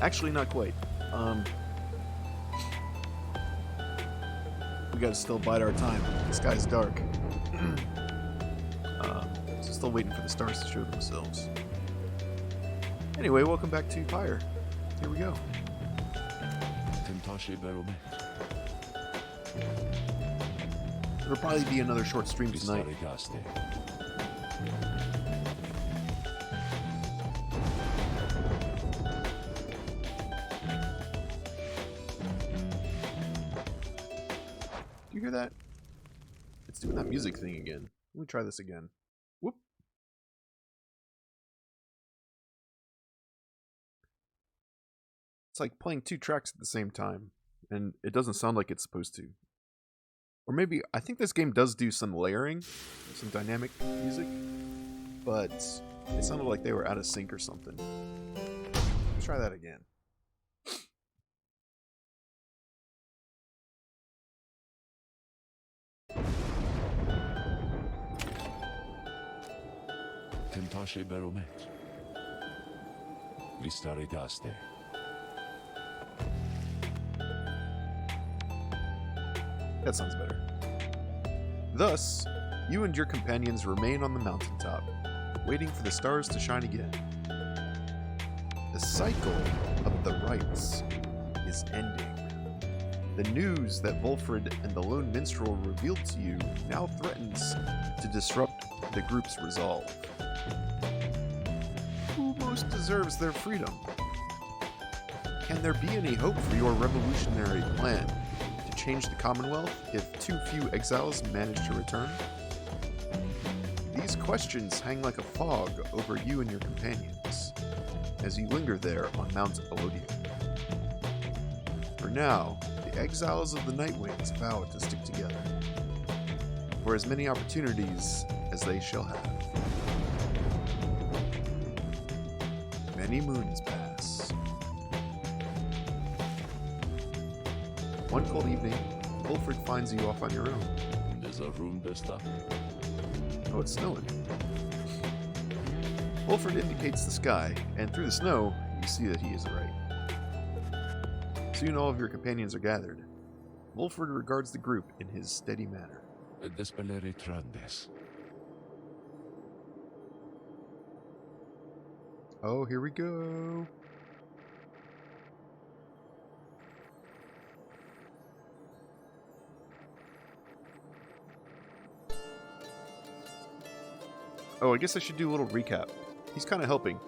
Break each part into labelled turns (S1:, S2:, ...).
S1: Actually, not quite. We gotta still bide our time. The sky's dark. So still waiting for the stars to show themselves. Anyway, welcome back to Pyre. Here we go. There'll probably be another short stream tonight. Do you hear that? It's doing that music thing again. Let me try this again. Whoop. It's like playing two tracks at the same time, and it doesn't sound like it's supposed to. Or maybe, I think this game does do some layering, some dynamic music, but it sounded like they were out of sync or something. Let's try that again.
S2: Tentashe Baromet. Vistaritaste.
S1: That sounds better. Thus, you and your companions remain on the mountaintop, waiting for the stars to shine again. The cycle of the rites is ending. The news that Volfred and the lone minstrel revealed to you now threatens to disrupt the group's resolve. Who most deserves their freedom? Can there be any hope for your revolutionary plan to change the Commonwealth if too few exiles manage to return? These questions hang like a fog over you and your companions as you linger there on Mount Elodium. For now, the exiles of the Nightwings vow to stick together for as many opportunities as they shall have. Many moons pass. One cold evening, Wilfred finds you off on your own.
S2: There's a room besta.
S1: Oh, it's snowing. Wilfred indicates the sky, and through the snow, you see that he is right. Soon all of your companions are gathered. Wilfred regards the group in his steady manner.
S2: Despelere trandes.
S1: Oh, here we go. Oh, I guess I should do a little recap. He's kind of helping.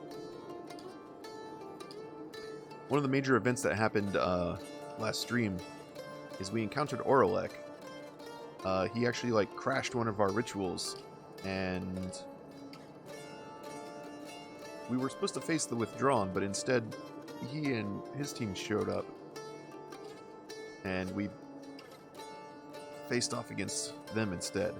S1: One of the major events that happened last stream is we encountered Oralek. He actually crashed one of our rituals, and we were supposed to face the Withdrawn, but instead he and his team showed up, and we faced off against them instead.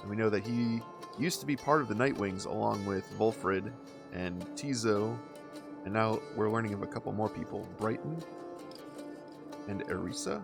S1: And we know that he used to be part of the Nightwings along with Volfred and Tizo, and now we're learning of a couple more people, Brighton and Erisa.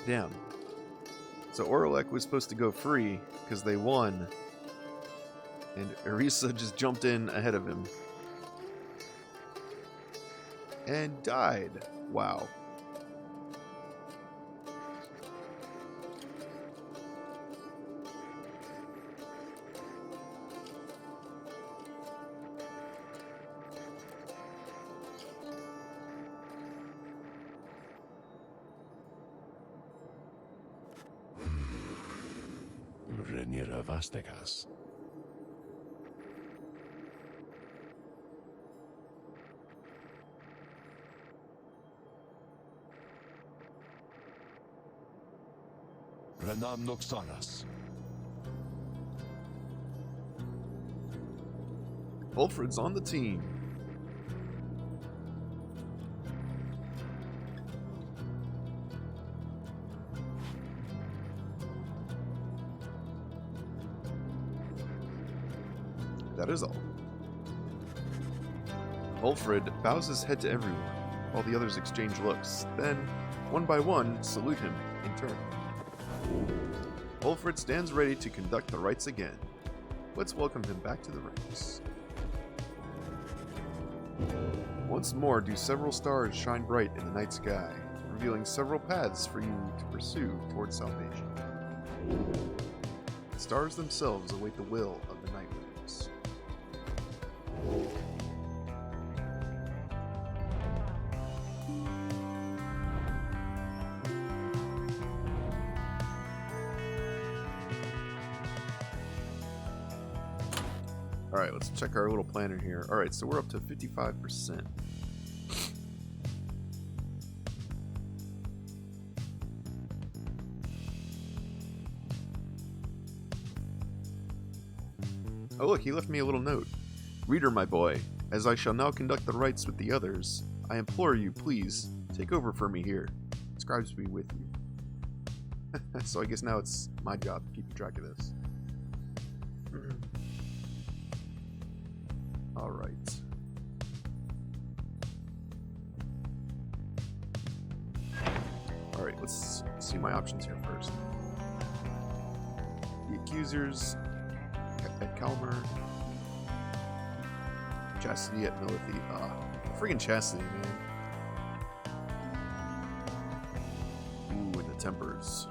S1: Damn. So Oralek was supposed to go free because they won, and Erisa just jumped in ahead of him and died. Wow.
S2: Renira Vastegas. Renam Noxaras.
S1: Volfred's on the team. That is all. Ulfred bows his head to everyone, while the others exchange looks, then, one by one, salute him in turn. Ulfred stands ready to conduct the rites again. Let's welcome him back to the ranks. Once more do several stars shine bright in the night sky, revealing several paths for you to pursue towards salvation. The stars themselves await the will of the Nightwings. Alright, let's check our little planner here. Alright, so we're up to 55%. Oh look, he left me a little note. Reader, my boy, as I shall now conduct the rites with the others, I implore you, please, take over for me here. Scribes be with you. So I guess now it's my job keeping track of this. Alright. Alright, let's see my options here first. The accusers at Calmer. Chastity at Milithy. Friggin' Chastity, man. Ooh, and the Tempers.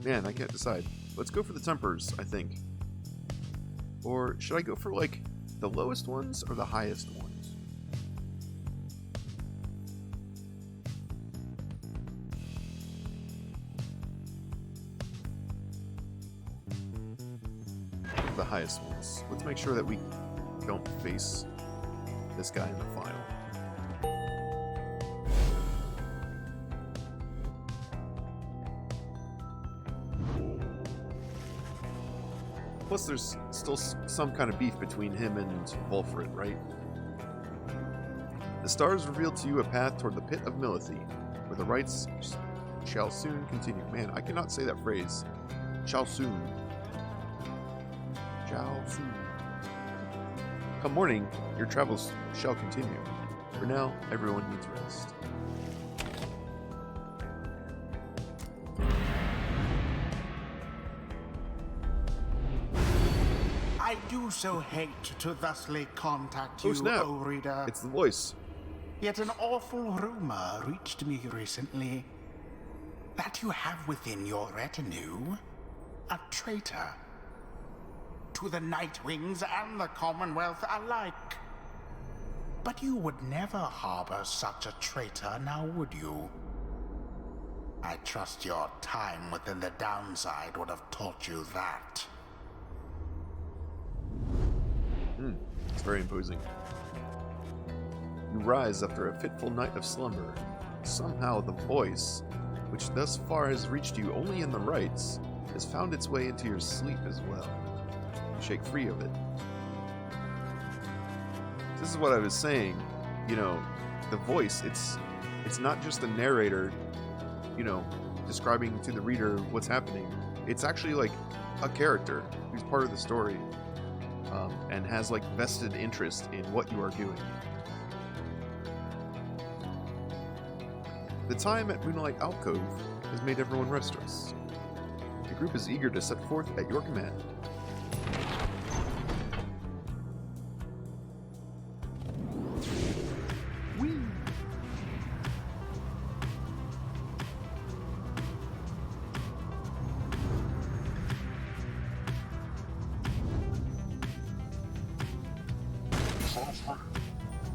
S1: Man, I can't decide. Let's go for the Tempers, I think. Or should I go for, like, the lowest ones or the highest ones? The highest ones. Let's make sure that we don't face this guy in the final. Plus, there's still some kind of beef between him and Volfred, right? The stars reveal to you a path toward the pit of Milithy, where the rites shall soon continue. Man, I cannot say that phrase. Shall soon. Shall soon. Come morning, your travels shall continue. For now, everyone needs rest.
S3: I do so hate to thusly contact
S1: Oh,
S3: you,
S1: snap.
S3: O reader.
S1: It's the voice.
S3: Yet an awful rumor reached me recently that you have within your retinue a traitor to the Nightwings and the Commonwealth alike. But you would never harbor such a traitor, now would you? I trust your time within the downside would have taught you that.
S1: It's very imposing. You rise after a fitful night of slumber. Somehow the voice, which thus far has reached you only in the rites, has found its way into your sleep as well. You shake free of it. This is what I was saying. You know, the voice, it's not just a narrator, you know, describing to the reader what's happening. It's actually like a character who's part of the story. And has like vested interest in what you are doing. The time at Moonlight Alcove has made everyone restless. The group is eager to set forth at your command. Whee!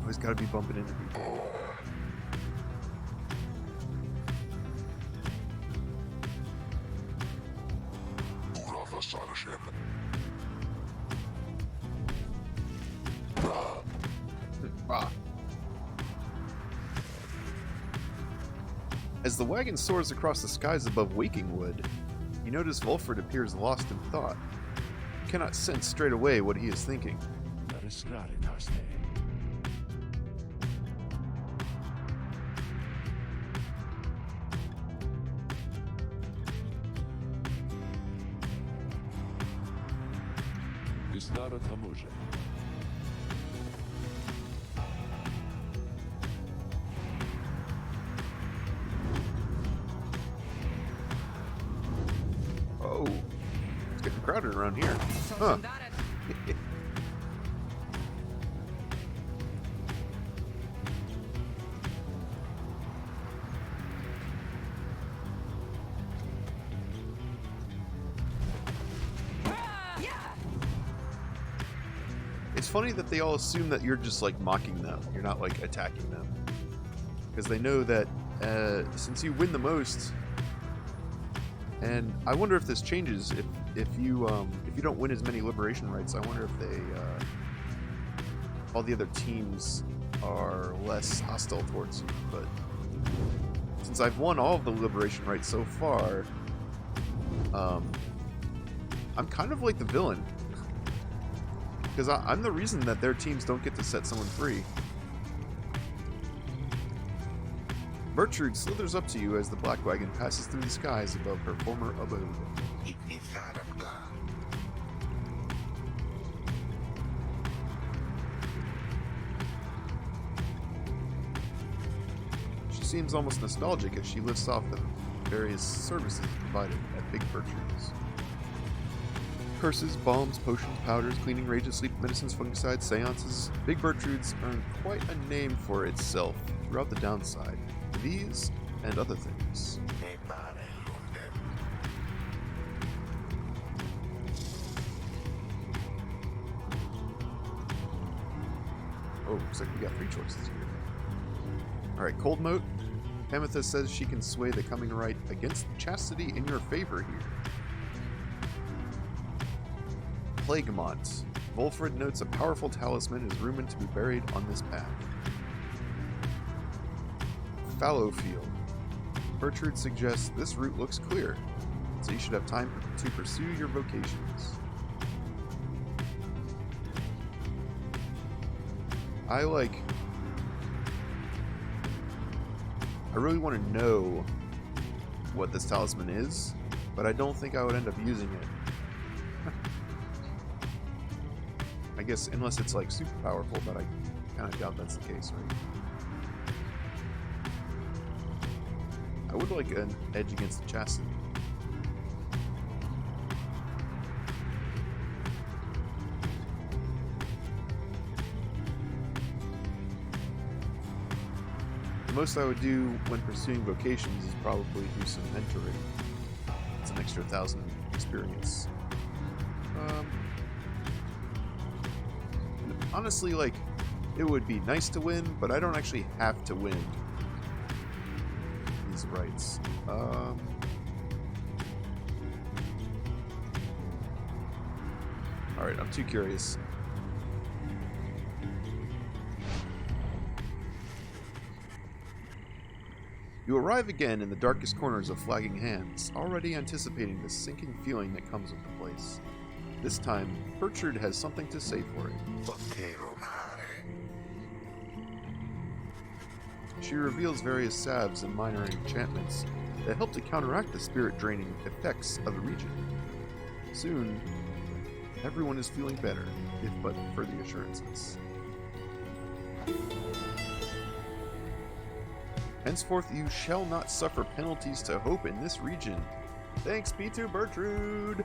S1: Always gotta be bumping into people. As the wagon soars across the skies above Wakingwood, you notice Volfred appears lost in thought. You cannot sense straight away what he is thinking. Oh, it's getting crowded around here. Huh. It's funny that they all assume that you're just like mocking them. You're not like attacking them. Because they know that since you win the most, and I wonder if this changes if you don't win as many liberation rights. I wonder if they all the other teams are less hostile towards you. But since I've won all of the liberation rights so far, I'm kind of like the villain. Because I'm the reason that their teams don't get to set someone free. Bertrude slithers up to you as the Black Wagon passes through the skies above her former abode. She seems almost nostalgic as she lists off the various services provided at Big Bertrude's. Curses, bombs, potions, powders, cleaning rages, sleep medicines, fungicides, seances. Big Bertrude's earned quite a name for itself throughout the downside. These and other things. Oh, looks like we got 3 choices here. Alright, Cold Moat. Amethyst says she can sway the coming right against chastity in your favor here. Plaguemont. Volfred notes a powerful talisman is rumored to be buried on this path. Fallowfield. Bertrude suggests this route looks clear, so you should have time to pursue your vocations. I really want to know what this talisman is, but I don't think I would end up using it. I guess unless it's like super powerful, but I kind of doubt that's the case, right? I would like an edge against the chastity. The most I would do when pursuing vocations is probably do some mentoring. It's an extra 1,000 experience. Honestly, like, it would be nice to win, but I don't actually have to win these rights. Alright, I'm too curious. You arrive again in the darkest corners of Flagging Hands, already anticipating the sinking feeling that comes with the place. This time, Bertrude has something to say for it. She reveals various salves and minor enchantments that help to counteract the spirit-draining effects of the region. Soon, everyone is feeling better, if but for the assurances. Henceforth you shall not suffer penalties to hope in this region. Thanks be to Bertrude!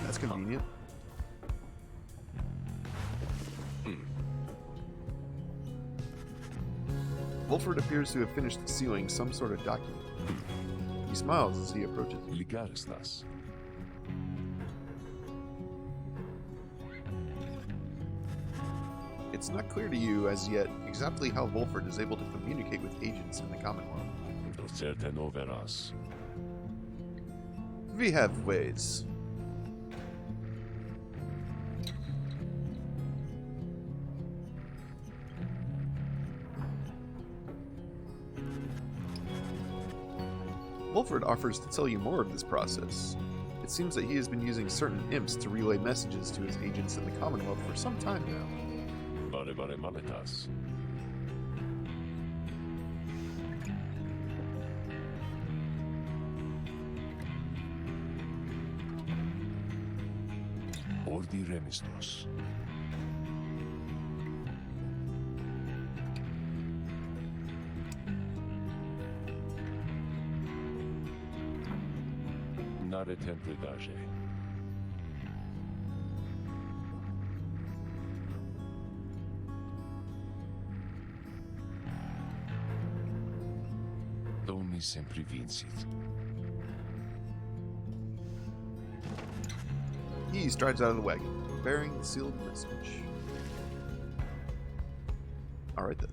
S1: That's convenient. Volfred appears to have finished sealing some sort of document. He smiles as he approaches.
S2: Ligaristas.
S1: It's not clear to you as yet exactly how Volfred is able to communicate with agents in the Commonwealth.
S2: Certe no verás.
S1: We have ways. Wolfred offers to tell you more of this process. It seems that he has been using certain imps to relay messages to his agents in the Commonwealth for some time now.
S2: Vare maletas. Ordi remistos. Nare temple daje. Doni sempre vincit.
S1: He strides out of the wagon, bearing the sealed message. Alright then.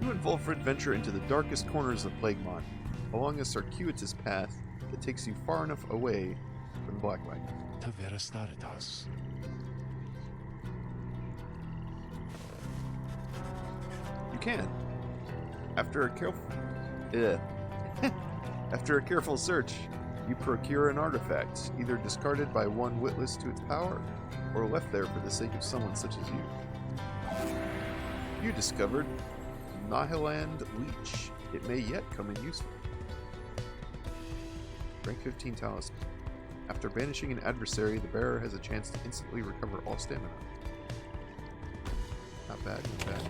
S1: You and Wolfred venture into the darkest corners of Plaguemont, along a circuitous path that takes you far enough away from the Black Wagon.
S2: Tavera staritas.
S1: You can. After a careful search, you procure an artifact, either discarded by one witless to its power, or left there for the sake of someone such as you. You discovered Nahiland Leech. It may yet come in useful. Rank 15 Talisman. After banishing an adversary, the bearer has a chance to instantly recover all stamina. Not bad, not bad.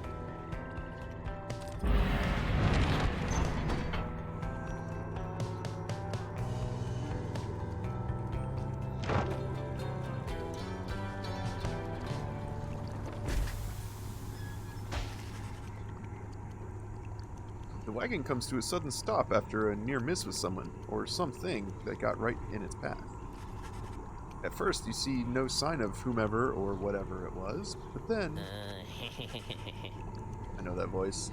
S1: The wagon comes to a sudden stop after a near miss with someone, or something that got right in its path. At first, you see no sign of whomever or whatever it was, but then... I know that voice.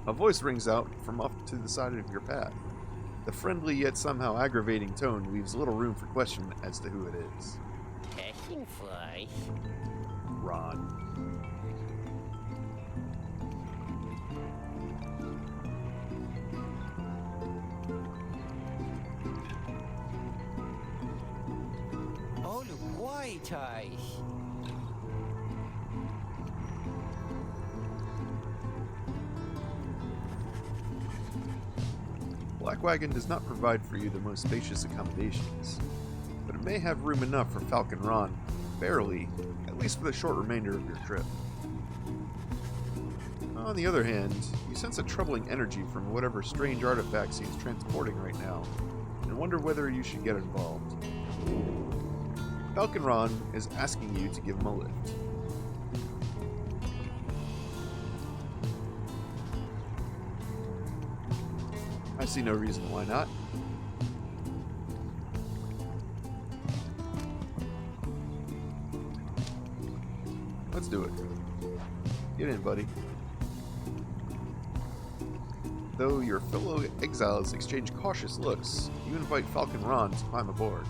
S1: A voice rings out from off to the side of your path. The friendly yet somehow aggravating tone leaves little room for question as to who it is. Ron. Black Wagon does not provide for you the most spacious accommodations, but it may have room enough for Falcon Ron, barely, at least for the short remainder of your trip. On the other hand, you sense a troubling energy from whatever strange artifacts he's transporting right now, and wonder whether you should get involved. Falcon Ron is asking you to give him a lift. I see no reason why not. Let's do it. Get in, buddy. Though your fellow exiles exchange cautious looks, you invite Falcon Ron to climb aboard.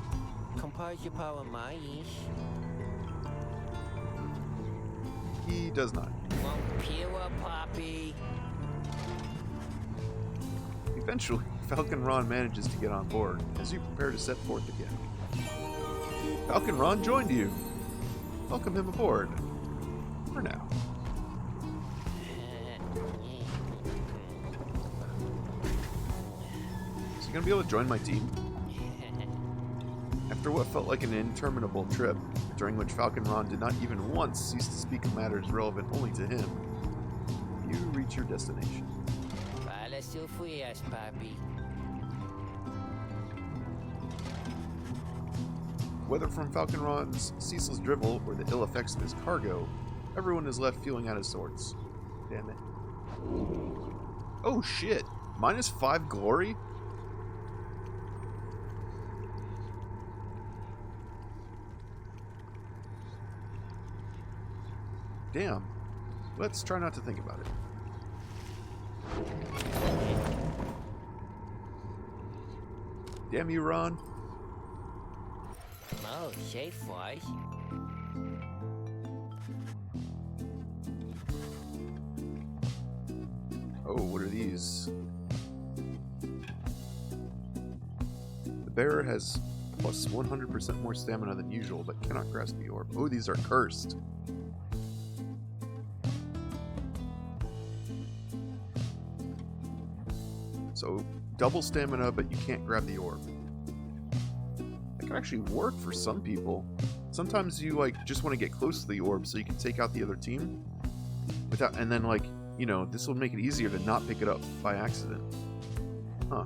S1: He does not. Eventually, Falcon Ron manages to get on board as you prepare to set forth again. Falcon Ron joined you. Welcome him aboard. For now. Is he going to be able to join my team? After what felt like an interminable trip, during which Falcon Ron did not even once cease to speak of matters relevant only to him, you reach your destination. Whether from Falcon Ron's ceaseless drivel or the ill effects of his cargo, everyone is left feeling out of sorts. Damn it. Oh shit! -5 glory? Damn. Let's try not to think about it. Damn you, Ron.
S4: Oh, safe was.
S1: Oh, what are these? The bear has plus 100% more stamina than usual, but cannot grasp the orb. Oh, these are cursed. So, double stamina, but you can't grab the orb. That can actually work for some people. Sometimes you, like, just want to get close to the orb so you can take out the other team. Without, and then, like, you know, this will make it easier to not pick it up by accident. Huh.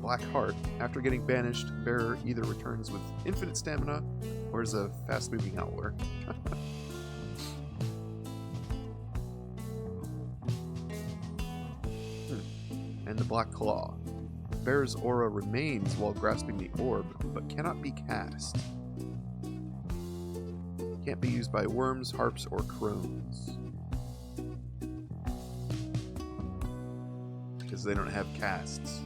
S1: Black Heart. After getting banished, bearer either returns with infinite stamina or is a fast-moving howler. And the Black Claw. Bear's aura remains while grasping the orb, but cannot be cast. Can't be used by worms, harps, or crones. Because they don't have casts.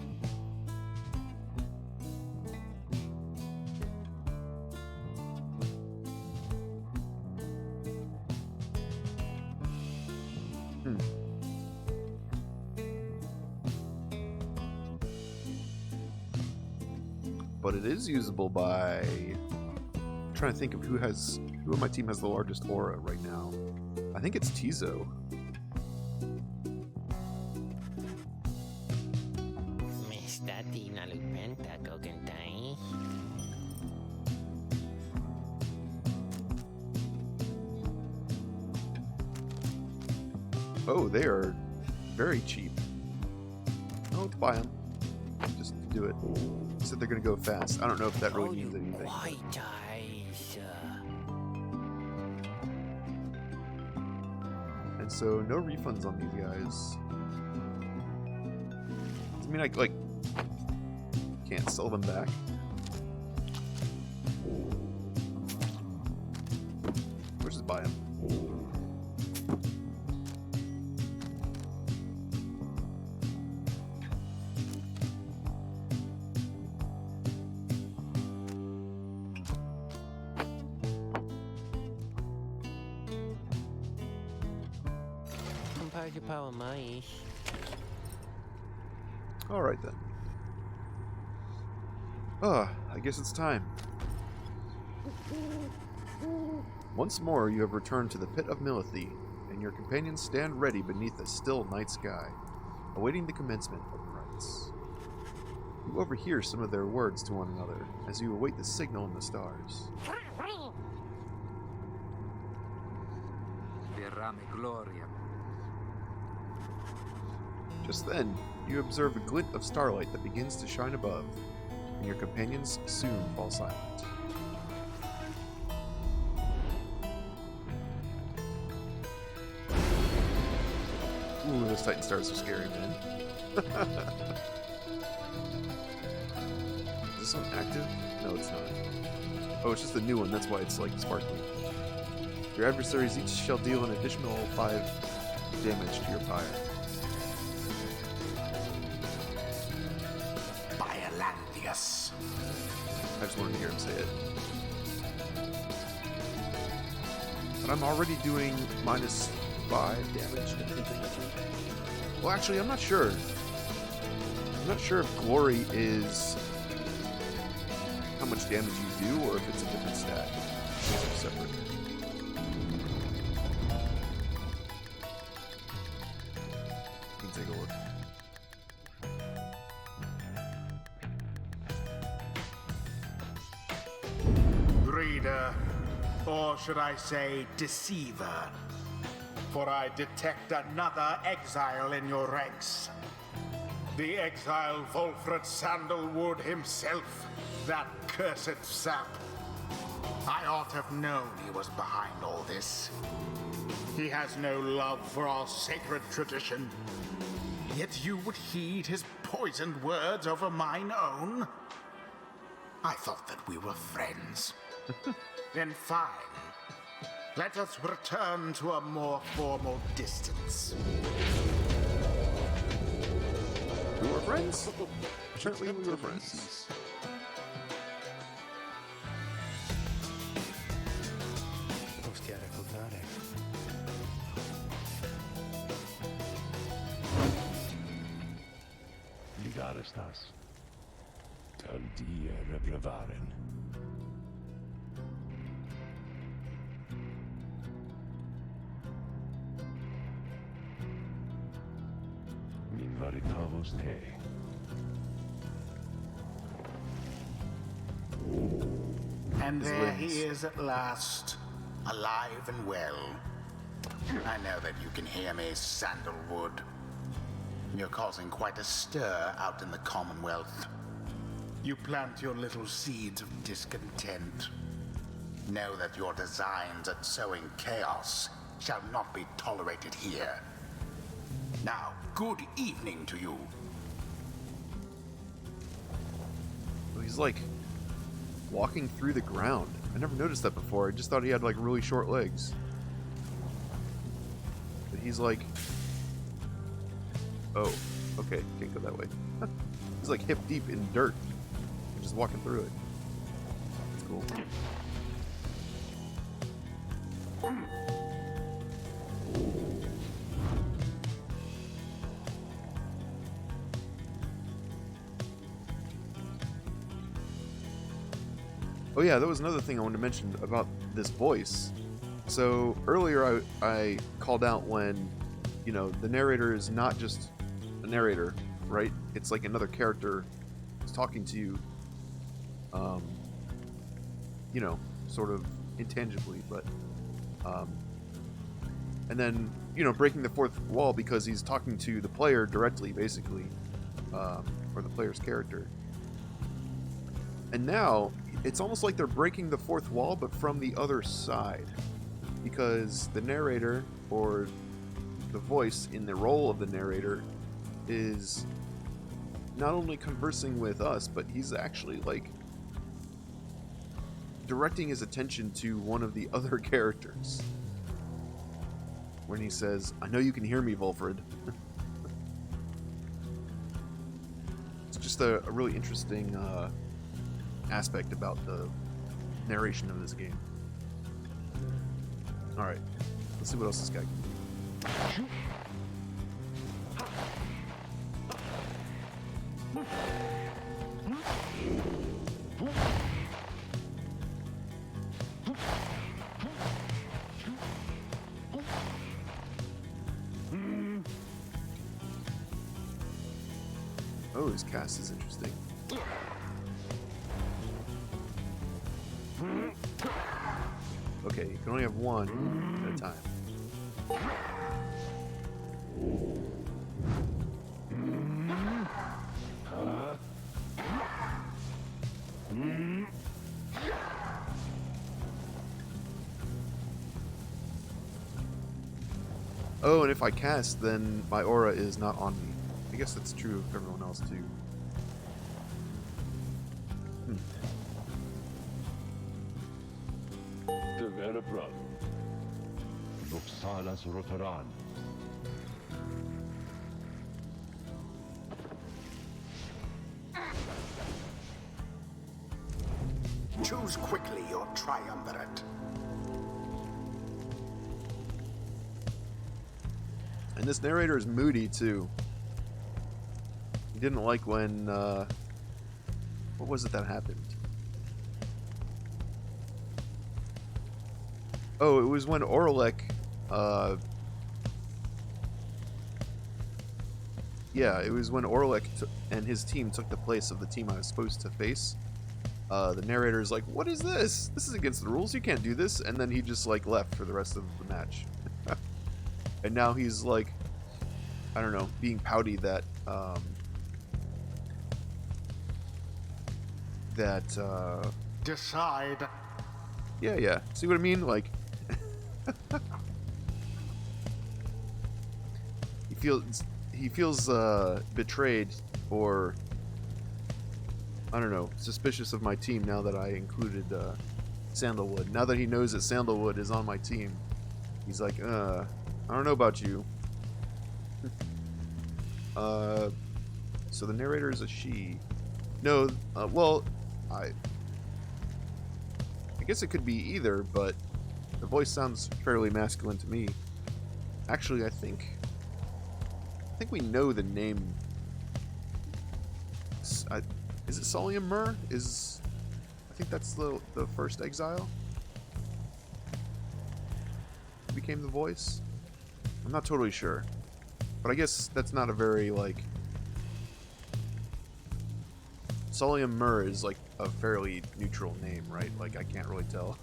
S1: But it is usable by... I'm trying to think of who on my team has the largest aura right now. I think it's Tizo. Oh, they are very cheap. I won't buy them. Just do it. Said they're gonna go fast. I don't know if that really means anything. And so no refunds on these guys. I mean, I like can't sell them back. Or just buy them. Alright then. I guess it's time. Once more you have returned to the Pit of Milithy, and your companions stand ready beneath a still night sky, awaiting the commencement of the rites. You overhear some of their words to one another, as you await the signal in the stars. Just then, you observe a glint of starlight that begins to shine above, and your companions soon fall silent. Ooh, those Titan stars are scary, man. Is this one active? No, it's not. Oh, it's just a new one, that's why it's like sparkly. Your adversaries each shall deal an additional 5 damage to your pyre. I just wanted to hear him say it. But I'm already doing minus 5 damage to anything, I think. Well, actually, I'm not sure. I'm not sure if glory is how much damage you do, or if it's a different stat. Those are separate. You can take a look.
S3: Reader, or should I say deceiver, for I detect another exile in your ranks. The exile Wolfred Sandalwood himself, that cursed sap. I ought to have known he was behind all this. He has no love for our sacred tradition, yet you would heed his poisoned words over mine own? I thought that we were friends. Then fine. Let us return to a more formal distance.
S1: We were friends? Apparently we were friends.
S2: staristas. Tal die reprevaren. Min varitavos te.
S3: And
S1: His
S3: there he
S1: limbs.
S3: is at last, alive and well. I know that you can hear me, Sandalwood. You're causing quite a stir out in the Commonwealth. You plant your little seeds of discontent. Know that your designs at sowing chaos shall not be tolerated here. Now, good evening to you.
S1: So he's like walking through the ground. I never noticed that before. I just thought he had like really short legs. But he's like... Oh, okay. Can't go that way. He's like hip deep in dirt. I'm just walking through it. That's cool. Oh yeah, that was another thing I wanted to mention about this voice. So earlier I called out when, you know, the narrator is not just a narrator, right? It's like another character who's talking to you, you know, sort of intangibly, but, and then, you know, breaking the fourth wall because he's talking to the player directly, basically, or the player's character. And now, it's almost like they're breaking the fourth wall, but from the other side. Because the narrator, or the voice in the role of the narrator, is not only conversing with us, but he's actually, like, directing his attention to one of the other characters. When he says, "I know you can hear me, Volfred." It's just a really interesting aspect about the narration of this game. Alright, let's see what else this guy can do. Oh, his cast is interesting. Okay, you can only have one at a time. Oh, and if I cast, then my aura is not on me. I guess that's true of everyone else too.
S2: De Verebrad. Luxalas Rotoran.
S3: Choose quickly your triumvirate.
S1: And this narrator is moody too. He didn't like when, what was it that happened? Oh, it was when Oralek, yeah, it was when Oralek and his team took the place of the team I was supposed to face. The narrator is like, "What is this? This is against the rules. You can't do this." And then he just like left for the rest of the match. And now he's like, I don't know, being pouty that
S3: Decide.
S1: yeah. See what I mean? Like, he feels betrayed, or I don't know, suspicious of my team now that I included Sandalwood. Now that he knows that Sandalwood is on my team, he's like, I don't know about you. So the narrator is a she. No, well, I guess it could be either, but the voice sounds fairly masculine to me. Actually, I think we know the name is it Solium Mur? I think that's the first exile. Who became the voice? I'm not totally sure, but I guess that's not a very like. Solium Mur is like a fairly neutral name, right? Like I can't really tell.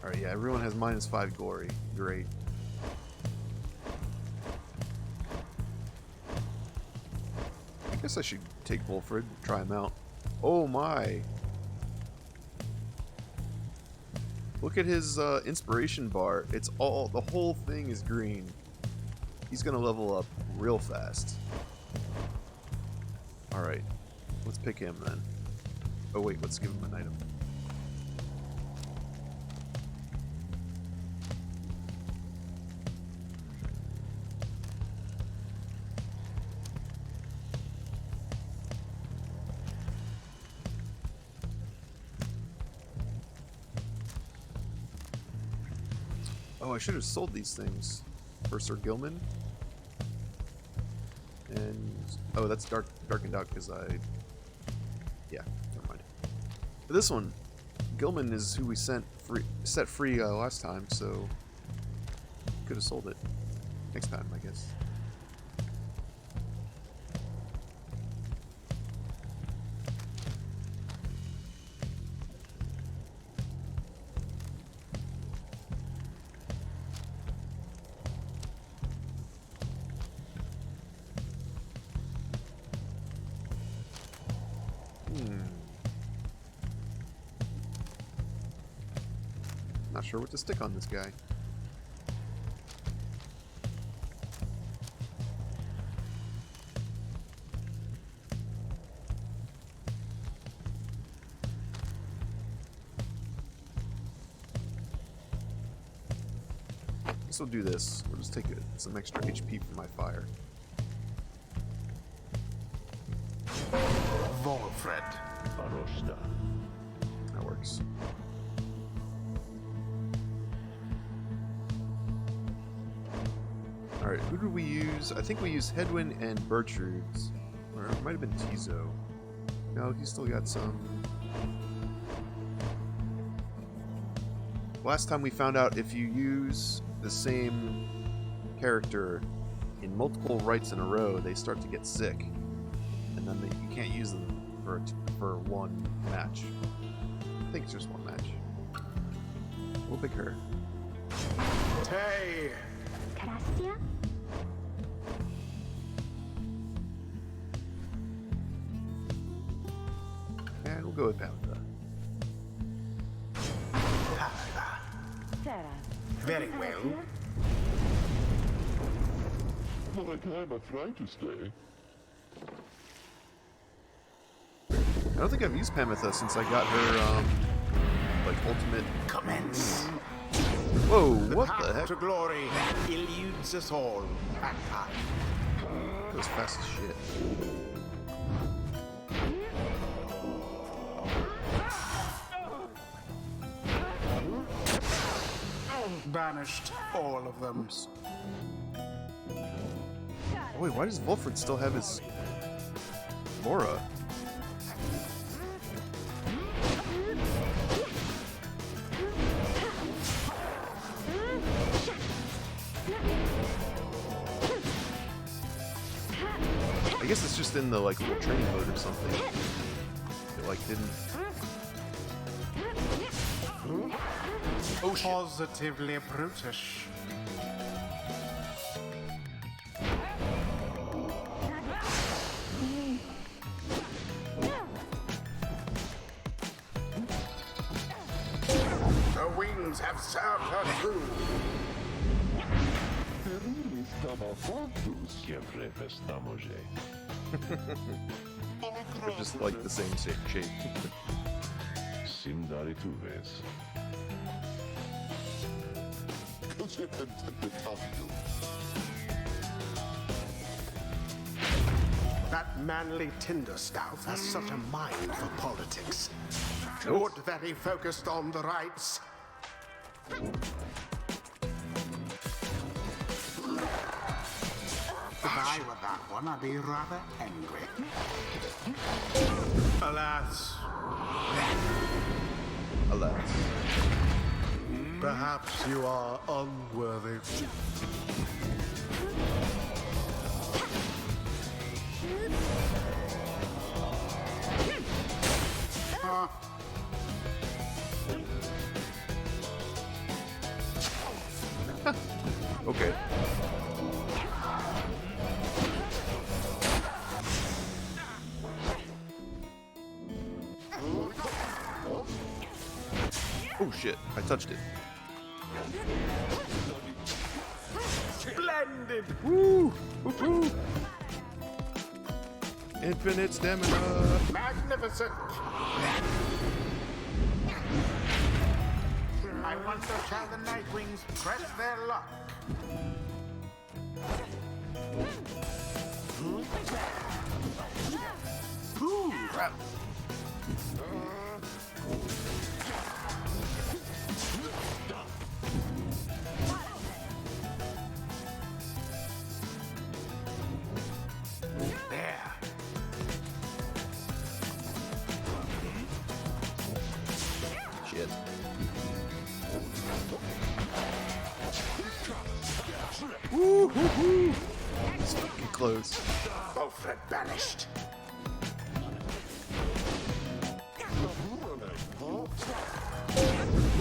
S1: Alright, yeah, everyone has -5 glory. Great. I guess I should take Wolfred, try him out. Oh my! Look at his inspiration bar. It's all, the whole thing is green. He's gonna level up real fast. Alright, let's pick him then. Oh wait, let's give him an item. Oh, I should have sold these things for Sir Gilman. And oh, that's darkened out because yeah, never mind. But this one, Gilman is who we set free last time, so could have sold it next time, I guess. Not sure what to stick on this guy. Guess we'll do this. We'll just take some extra HP from my fire.
S3: Wolfred.
S2: Arosta.
S1: That works. Alright, who did we use? I think we used Hedwyn and Bertrude's. Or it might have been Tizo. No, he's still got some. Last time we found out if you use the same character in multiple rites in a row, they start to get sick. And then you can't use them for one match. I think it's just one match. We'll pick her.
S3: Tay.
S4: Gracia?
S1: And we'll go with Panther.
S4: Sarah.
S3: Very well.
S2: For a time I try to stay.
S1: I don't think I've used Pamitha since I got her, like, ultimate...
S3: Commence.
S1: Whoa, what the
S3: Path
S1: heck?
S3: to glory eludes us all at times.
S1: Goes fast as shit.
S3: Banished all of them.
S1: Oops. Oh, wait, why does Wolfred still have his... Laura? I guess it's just in the, like, little training mode or something. It, like, didn't...
S3: Oh, positively brutish. The wings have served her true.
S1: They're just, like, the same shape.
S2: Sindari tuves.
S3: That manly Tinderstaff has such a mind for politics.
S1: Nope.
S3: Would that he focused on the rights. If I were that one, I'd be rather angry. Alas,
S1: Alas.
S3: perhaps you are unworthy.
S1: Okay. Oh shit, I touched it.
S3: Splendid!
S1: Woo! Woo-hoo! Infinite stamina!
S3: Magnificent! I wonder shall the Nightwings press their luck? Ooh, crap. There.
S1: Shit. Woo hoo hoo! It's fucking close.
S3: Beaufort banished.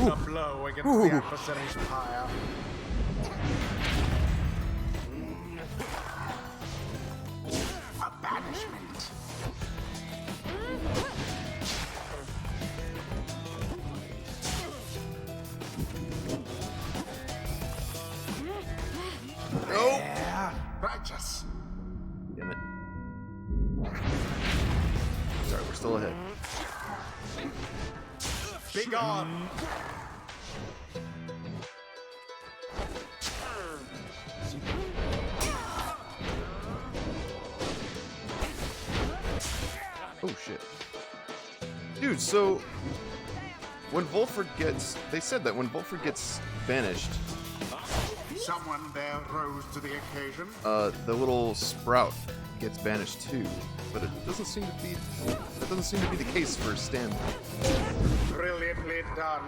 S3: A blow against the adversary's pyre. A banishment.
S1: Nope.
S3: Yeah, righteous.
S1: Damn it. Sorry, we're still ahead.
S3: Be gone.
S1: Oh shit. Dude, so when Volford gets, they said that when Volford gets banished,
S3: Someone there rose to the occasion.
S1: the little sprout gets banished too. But it doesn't seem to be, that doesn't seem to be the case for Stanley.
S3: Brilliantly done.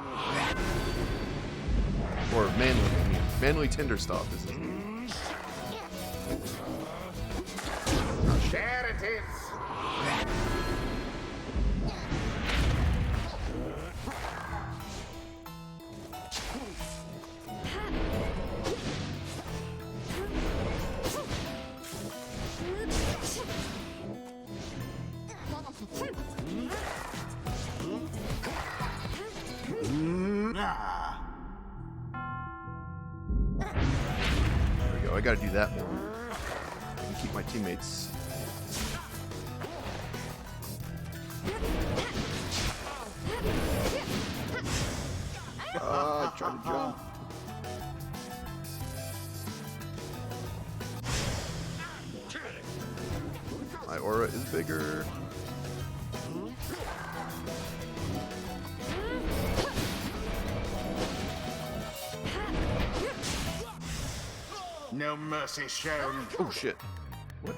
S1: Or Manly, I mean, Manly Tinderstop is his name.
S3: There it is. Ah.
S1: There we go, I gotta do that more. And keep my teammates. I tried to jump. My aura is bigger.
S3: No mercy shown.
S1: Oh shit. What?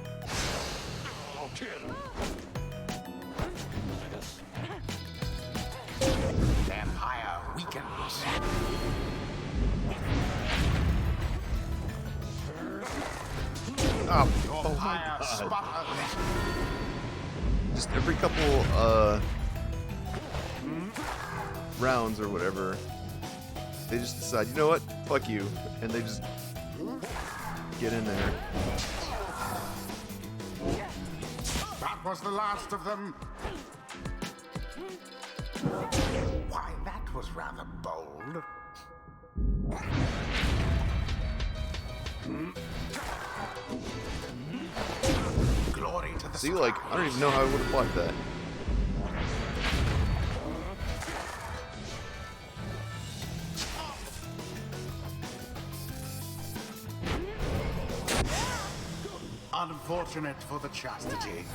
S3: Vampire weakens.
S1: Oh,
S3: Your
S1: oh my
S3: pyre
S1: god.
S3: sputters.
S1: Just every couple rounds or whatever, they just decide, you know what? Fuck you. And they just get in there.
S3: That was the last of them. Why, that was rather bold. Glory to the
S1: See, like, I don't even know how I would have blocked that.
S3: Unfortunate for the chastity.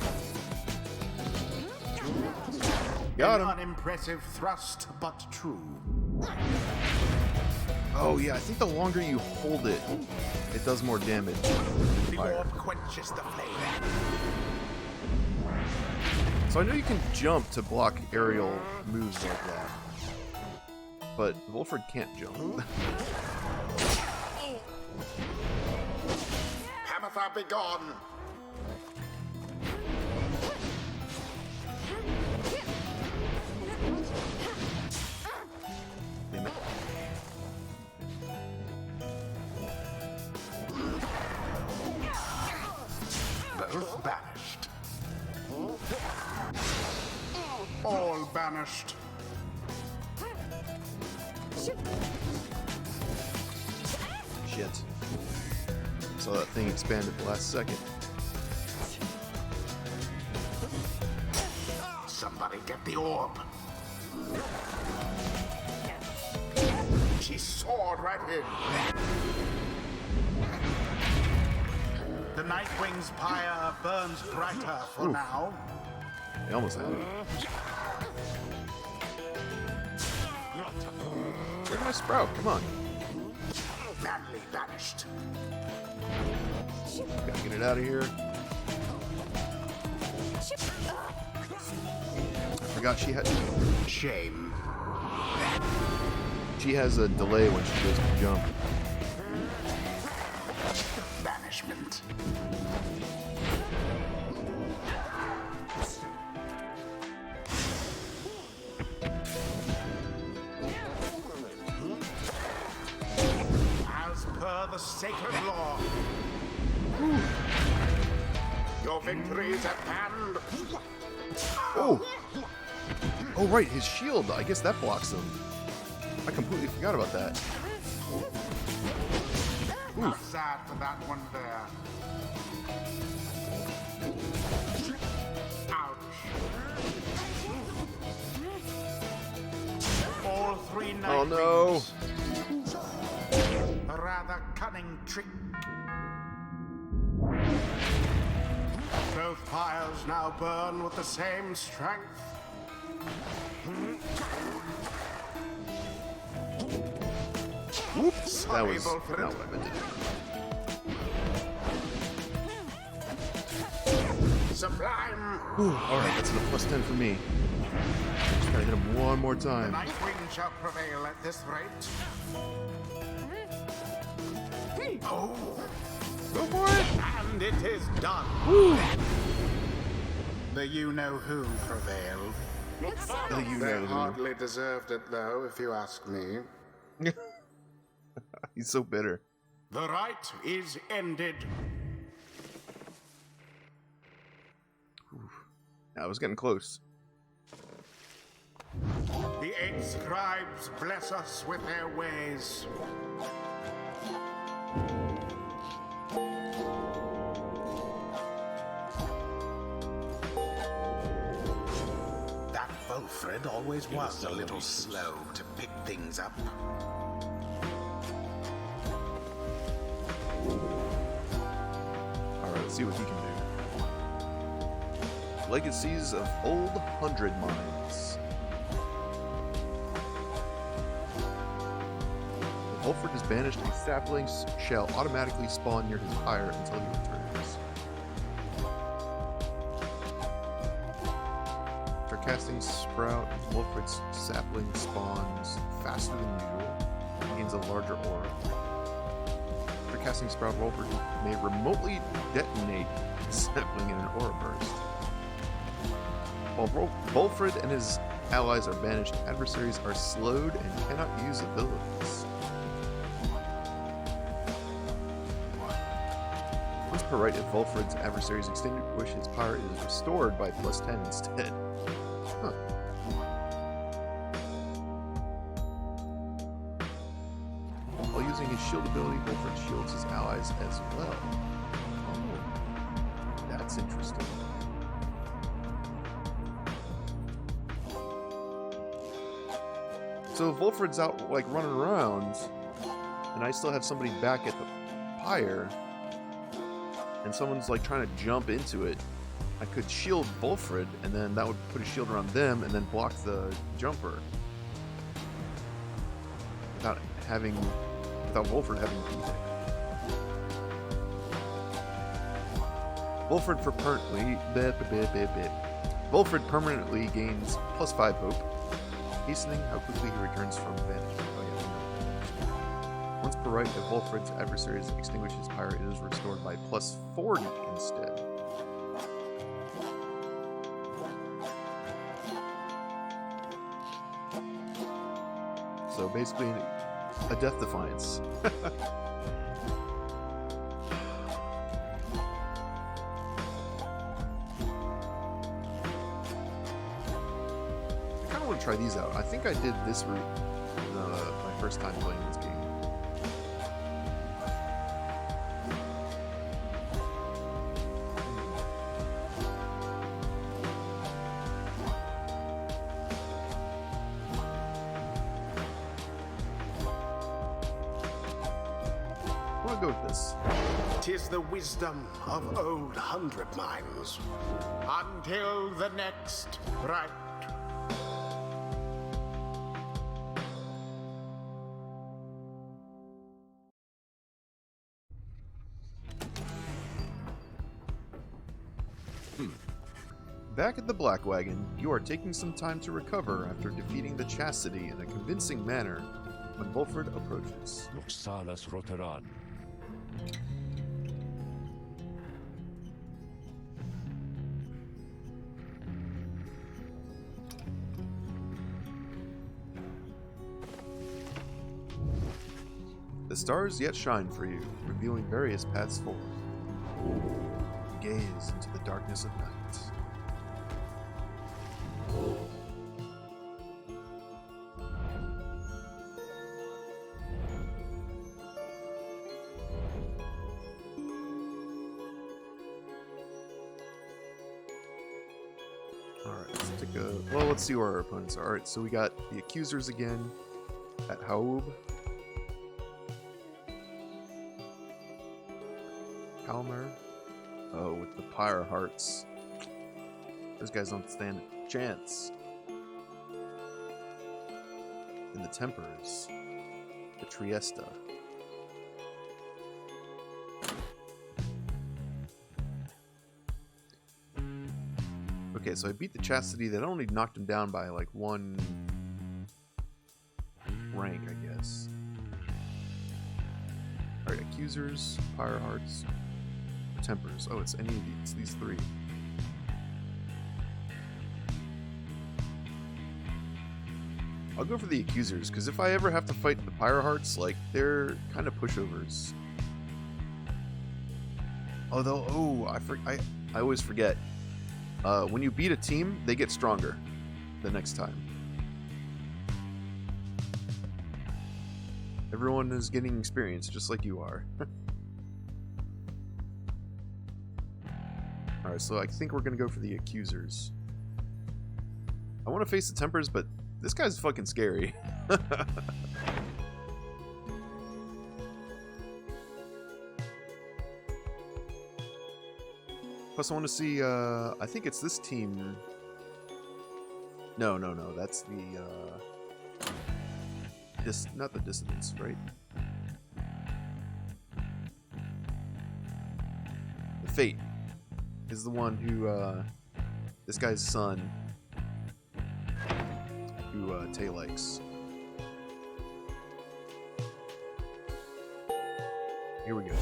S1: Got
S3: An
S1: him.
S3: unimpressive thrust, but true.
S1: Oh yeah, I think the longer you hold it, it does more damage.
S3: The
S1: Pyre.
S3: orb quenches the flame.
S1: So I know you can jump to block aerial moves like that, but Volfred can't jump.
S3: Hamatha, be gone!
S1: Damn it.
S3: Both banished. All banished.
S1: Shit. Saw that thing expand at the last second.
S3: Somebody get the orb. She soared right in. The Nightwing's pyre burns brighter for
S1: Oof.
S3: now.
S1: They almost had it. Where's my sprout? Come on.
S3: Manly banished.
S1: Gotta get it out of here. I forgot she had.
S3: Shame.
S1: She has a delay when she goes to jump.
S3: Banishment. As per the sacred law. Your victory is at hand.
S1: Oh! Oh, right, his shield. I guess that blocks him. I completely forgot about that.
S3: How sad for that one there. Ouch. All three
S1: Oh, no.
S3: Nightwings. A rather cunning trick. Both pyres now burn with the same strength.
S1: Whoops! That
S3: Sorry,
S1: was
S3: Volfred.
S1: not what I meant to do.
S3: Sublime.
S1: Whew, alright, that's a +10 for me. Just gotta hit him one more
S3: The
S1: time.
S3: Nightwing shall prevail at this rate. Oh,
S1: Go for it!
S3: and it is done.
S1: Woo!
S3: The you-know-who prevailed.
S1: The you
S3: They
S1: know who.
S3: hardly deserved it, though, if you ask me.
S1: He's so bitter.
S3: The right is ended.
S1: I was getting close.
S3: The 8 scribes bless us with their ways. That Volfred always was a little slow to pick things up.
S1: Alright, let's see what he can do. Legacies of Old 100 Mines. If Volfred is banished, a sapling shall automatically spawn near his pyre until he returns. After casting Sprout, Volfred's sapling spawns faster than usual and gains a larger aura. After casting Sprout, Volfred may remotely detonate the sapling in an aura burst. While Volfred and his allies are banished, adversaries are slowed and cannot use abilities. Once per right, if Volfred's adversaries extinguish his pyre, it is restored by +10 instead. Huh. While using his shield ability, Volfred shields his allies as well. Oh, that's interesting. So if Volfred's out, like, running around, and I still have somebody back at the pyre, and someone's, like, trying to jump into it, I could shield Volfred, and then that would put a shield around them, and then block the jumper. without Wolford having to be there. Wolford permanently gains +5 hope, hastening how quickly he returns from vanishing. Oh yeah. Once per right, if Wolford's adversaries extinguish his pyre, it is restored by +40 instead. So basically, a death defiance. Try these out. I think I did this route my first time playing this game. I'm gonna go with this.
S3: 'Tis the wisdom of old 100 Miles. Until the next right.
S1: Back at the Black Wagon, you are taking some time to recover after defeating the Chastity in a convincing manner when Wolford approaches.
S2: Noxalas Roteran.
S1: The stars yet shine for you, revealing various paths forward. Gaze into the darkness of night. Let's see where our opponents are. Alright, so we got the Accusers again at Haub. Kalmar. Oh, with the Pyre Hearts. Those guys don't stand a chance. And the Tempers. The Triesta. Okay, so I beat the Chastity. That only knocked him down by like 1 rank, I guess. Alright, Accusers, Pyre Hearts, Tempers. Oh, it's any of these. It's these 3. I'll go for the Accusers, because if I ever have to fight the Pyre Hearts, like, they're kind of pushovers. Although, oh, I always forget. When you beat a team, they get stronger the next time. Everyone is getting experience, just like you are. Alright, so I think we're going to go for the Accusers. I want to face the Tempers, but this guy's fucking scary. Plus, I want to see, I think it's this team. No, that's the, not the Dissidents, right? The Fate is the one who, this guy's son, who, Tay likes. Here we go.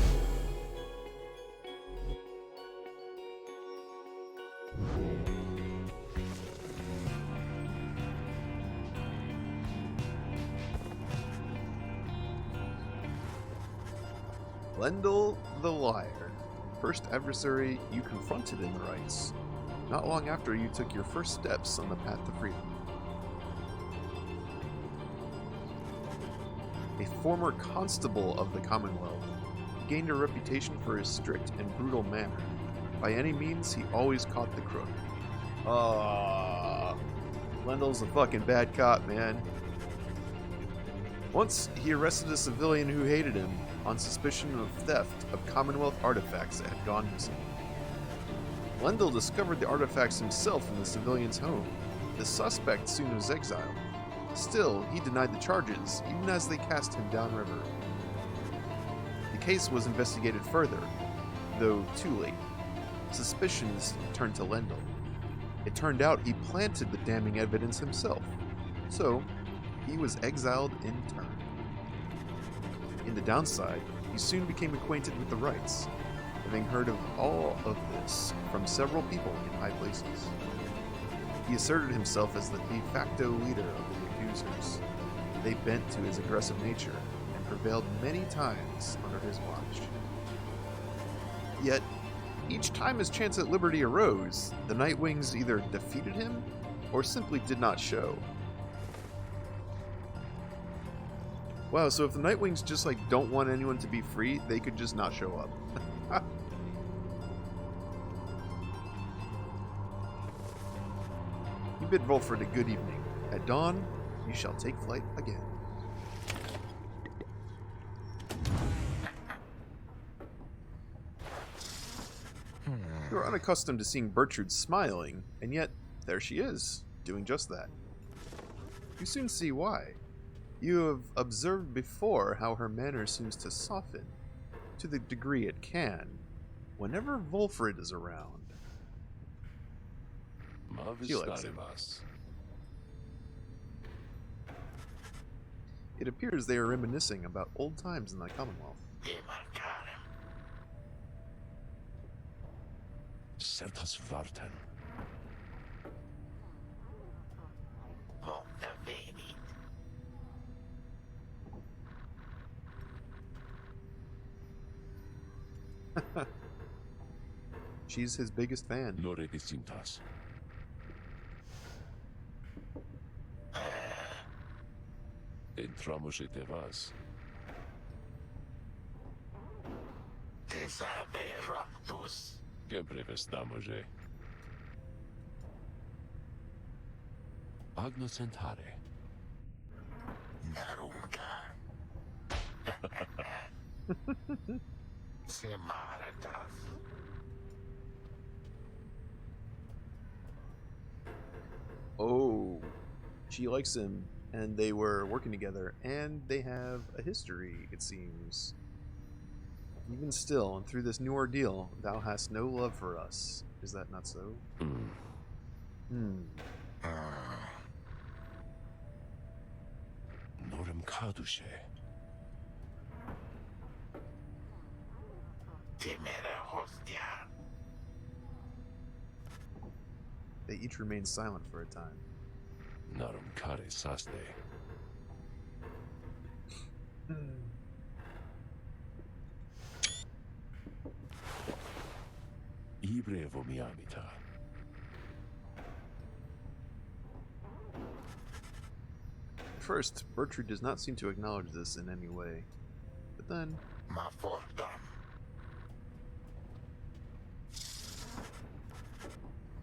S1: Lendl the Liar, first adversary you confronted in the Rites, not long after you took your first steps on the path to freedom. A former constable of the Commonwealth, he gained a reputation for his strict and brutal manner. By any means, he always caught the crook. Lendl's a fucking bad cop, man. Once, he arrested a civilian who hated him on suspicion of theft of Commonwealth artifacts that had gone missing. Lendl discovered the artifacts himself in the civilian's home. The suspect soon was exiled. Still, he denied the charges, even as they cast him downriver. The case was investigated further, though too late. Suspicions turned to Lendl. It turned out he planted the damning evidence himself, so he was exiled in turn. In the downside, he soon became acquainted with the rights, having heard of all of this from several people in high places. He asserted himself as the de facto leader of the accusers. They bent to his aggressive nature and prevailed many times under his watch. Yet, each time his chance at liberty arose, the Nightwings either defeated him or simply did not show. Wow, so if the Nightwings just don't want anyone to be free, they could just not show up. You bid Volfred a good evening. At dawn, you shall take flight again. You are unaccustomed to seeing Bertrude smiling, and yet there she is, doing just that. You soon see why. You have observed before how her manner seems to soften, to the degree it can, whenever Volfred is around. She likes him. It appears they are reminiscing about old times in the Commonwealth.
S2: Certas varten.
S1: She's his biggest fan.
S2: Nore distintas. Entramos y te vas. Que breve estamos, eh? Agnos sentare.
S1: Oh, she likes him, and they were working together, and they have a history, it seems. Even still, and through this new ordeal, thou hast no love for us. Is that not so?
S2: Norem caduce.
S1: They each remain silent for a time.
S2: Narum care saste. Ibre vomiamita.
S1: At first, Bertrude does not seem to acknowledge this in any way. But then...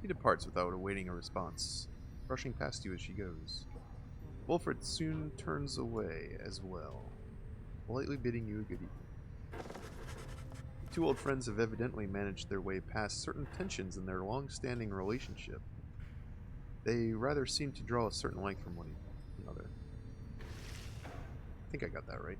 S1: He departs without awaiting a response, brushing past you as she goes. Volfred soon turns away as well, politely bidding you a good evening. The two old friends have evidently managed their way past certain tensions in their long-standing relationship. They rather seem to draw a certain length from one another. I think I got that right.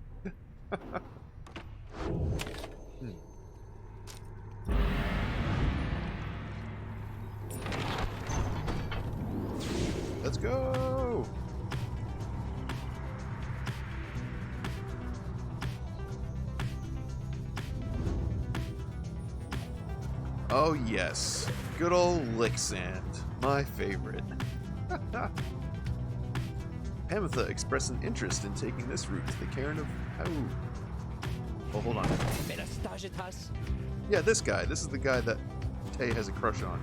S1: Let's go! Oh yes, good old Lixand, my favorite. Ametha expressed an interest in taking this route to the cairn of... Oh, hold on. Yeah, this guy. This is the guy that Tay has a crush on.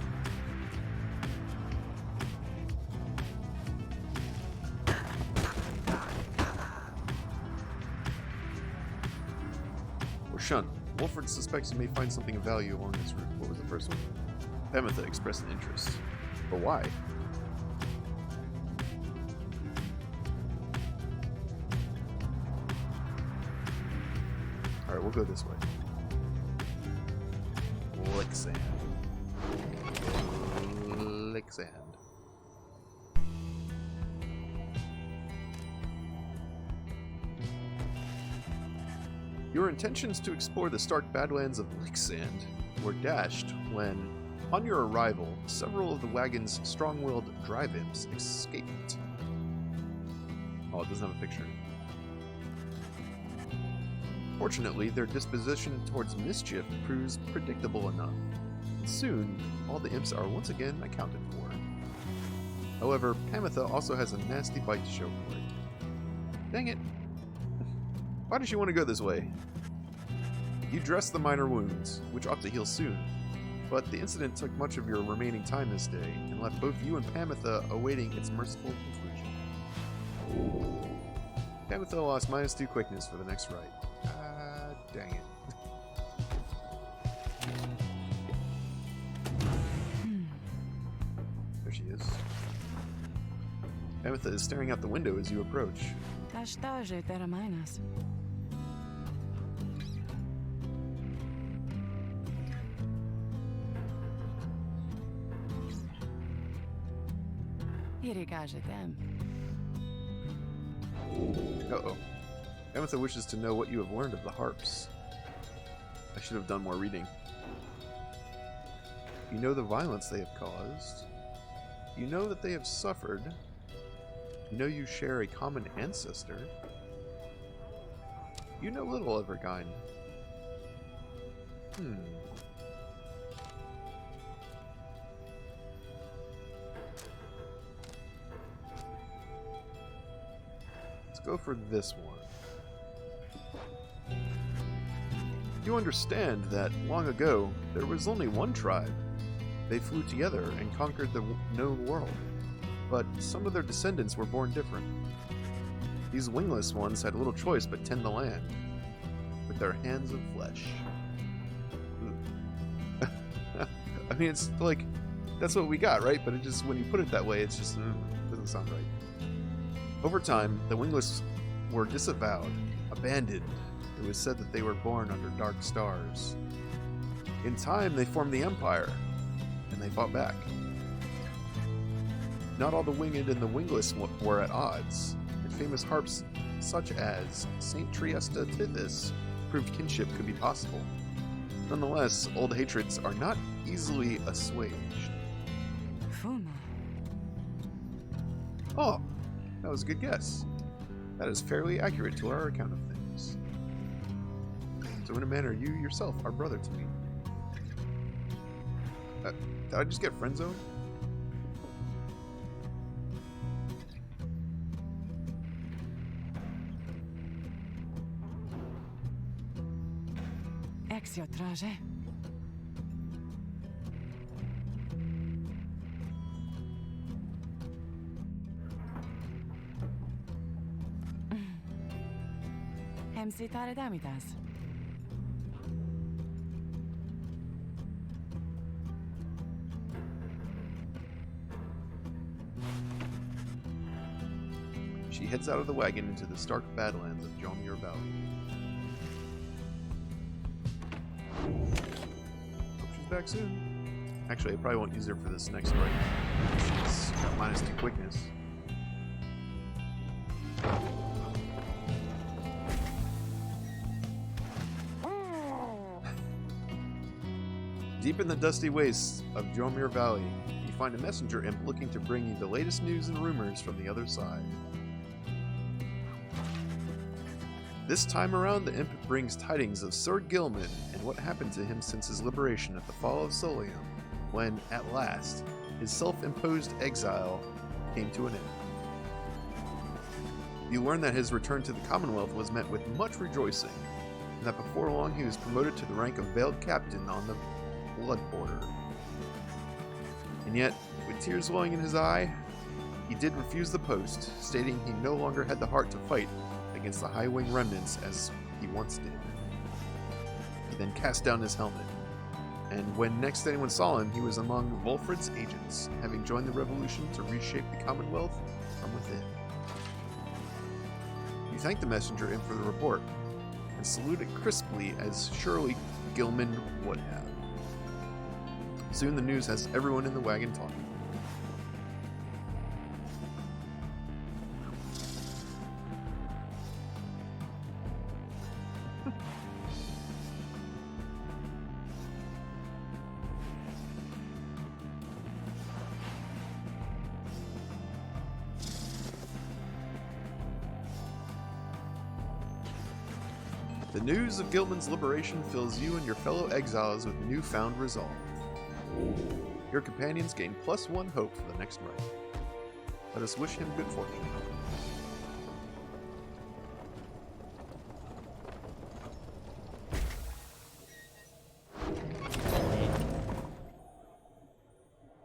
S1: Or Shun. Wolford suspects he may find something of value along this route. What was the first one? Ametha expressed an interest. But why? Alright, we'll go this way. Lixand. Lixand. Your intentions to explore the stark badlands of Licksand were dashed when, upon your arrival, several of the wagon's strong-willed drive imps escaped. Oh, it doesn't have a picture. Fortunately, their disposition towards mischief proves predictable enough, and soon all the imps are once again accounted for. However, Pamitha also has a nasty bite to show for it. Dang it! Why does she want to go this way? You dress the minor wounds, which ought to heal soon, but the incident took much of your remaining time this day, and left both you and Pamitha awaiting its merciful conclusion. Pamitha lost -2 quickness for the next rite. Dang it. There she is. Pamitha is staring out the window as you approach. Uh-oh. Pamitha wishes to know what you have learned of the harps. I should have done more reading. You know the violence they have caused. You know that they have suffered. You know you share a common ancestor. You know little of her kind. Let's go for this one. You understand that, long ago, there was only one tribe. They flew together and conquered the known world, but some of their descendants were born different. These wingless ones had little choice but tend the land, with their hands of flesh. I mean, it's like, that's what we got, right? But it just, when you put it that way, it's just, doesn't sound right. Over time, the wingless were disavowed, abandoned. It was said that they were born under dark stars. In time, they formed the Empire, and they fought back. Not all the winged and the wingless were at odds, and famous harps such as Saint Triesta Tithys proved kinship could be possible. Nonetheless, old hatreds are not easily assuaged. Oh, that was a good guess. That is fairly accurate to our account of things. So in a manner, you yourself are brother to me. Did I just get friend zoned?
S4: Exiotraže. Hemsi tare damitas.
S1: She heads out of the wagon into the stark badlands of Jomir Valley. Hope she's back soon. Actually, I probably won't use her for this next rite. She's got -2 quickness. Deep in the dusty wastes of Jomir Valley, you find a messenger imp looking to bring you the latest news and rumors from the other side. This time around, the imp brings tidings of Sir Gilman and what happened to him since his liberation at the fall of Solium, when, at last, his self-imposed exile came to an end. You learn that his return to the Commonwealth was met with much rejoicing, and that before long he was promoted to the rank of Veiled Captain on the Blood Border. And yet, with tears welling in his eye, he did refuse the post, stating he no longer had the heart to fight against the High Wing remnants as he once did. He then cast down his helmet, and when next anyone saw him, he was among Volfred's agents, having joined the revolution to reshape the Commonwealth from within. You thank the messenger imp for the report, and salute it crisply as surely Gilman would have. Soon the news has everyone in the wagon talking. The news of Gilman's liberation fills you and your fellow exiles with newfound resolve. Your companions gain +1 hope for the next rite. Let us wish him good fortune.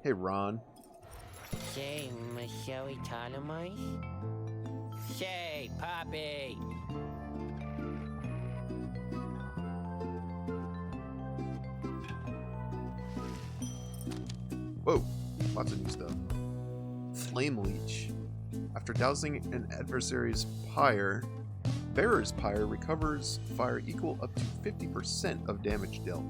S1: Hey, Ron.
S5: Say, Michelle Talamai? Say, Poppy!
S1: Whoa, lots of new stuff. Flame Leech. After dousing an adversary's Pyre, Bearer's Pyre recovers fire equal up to 50% of damage dealt.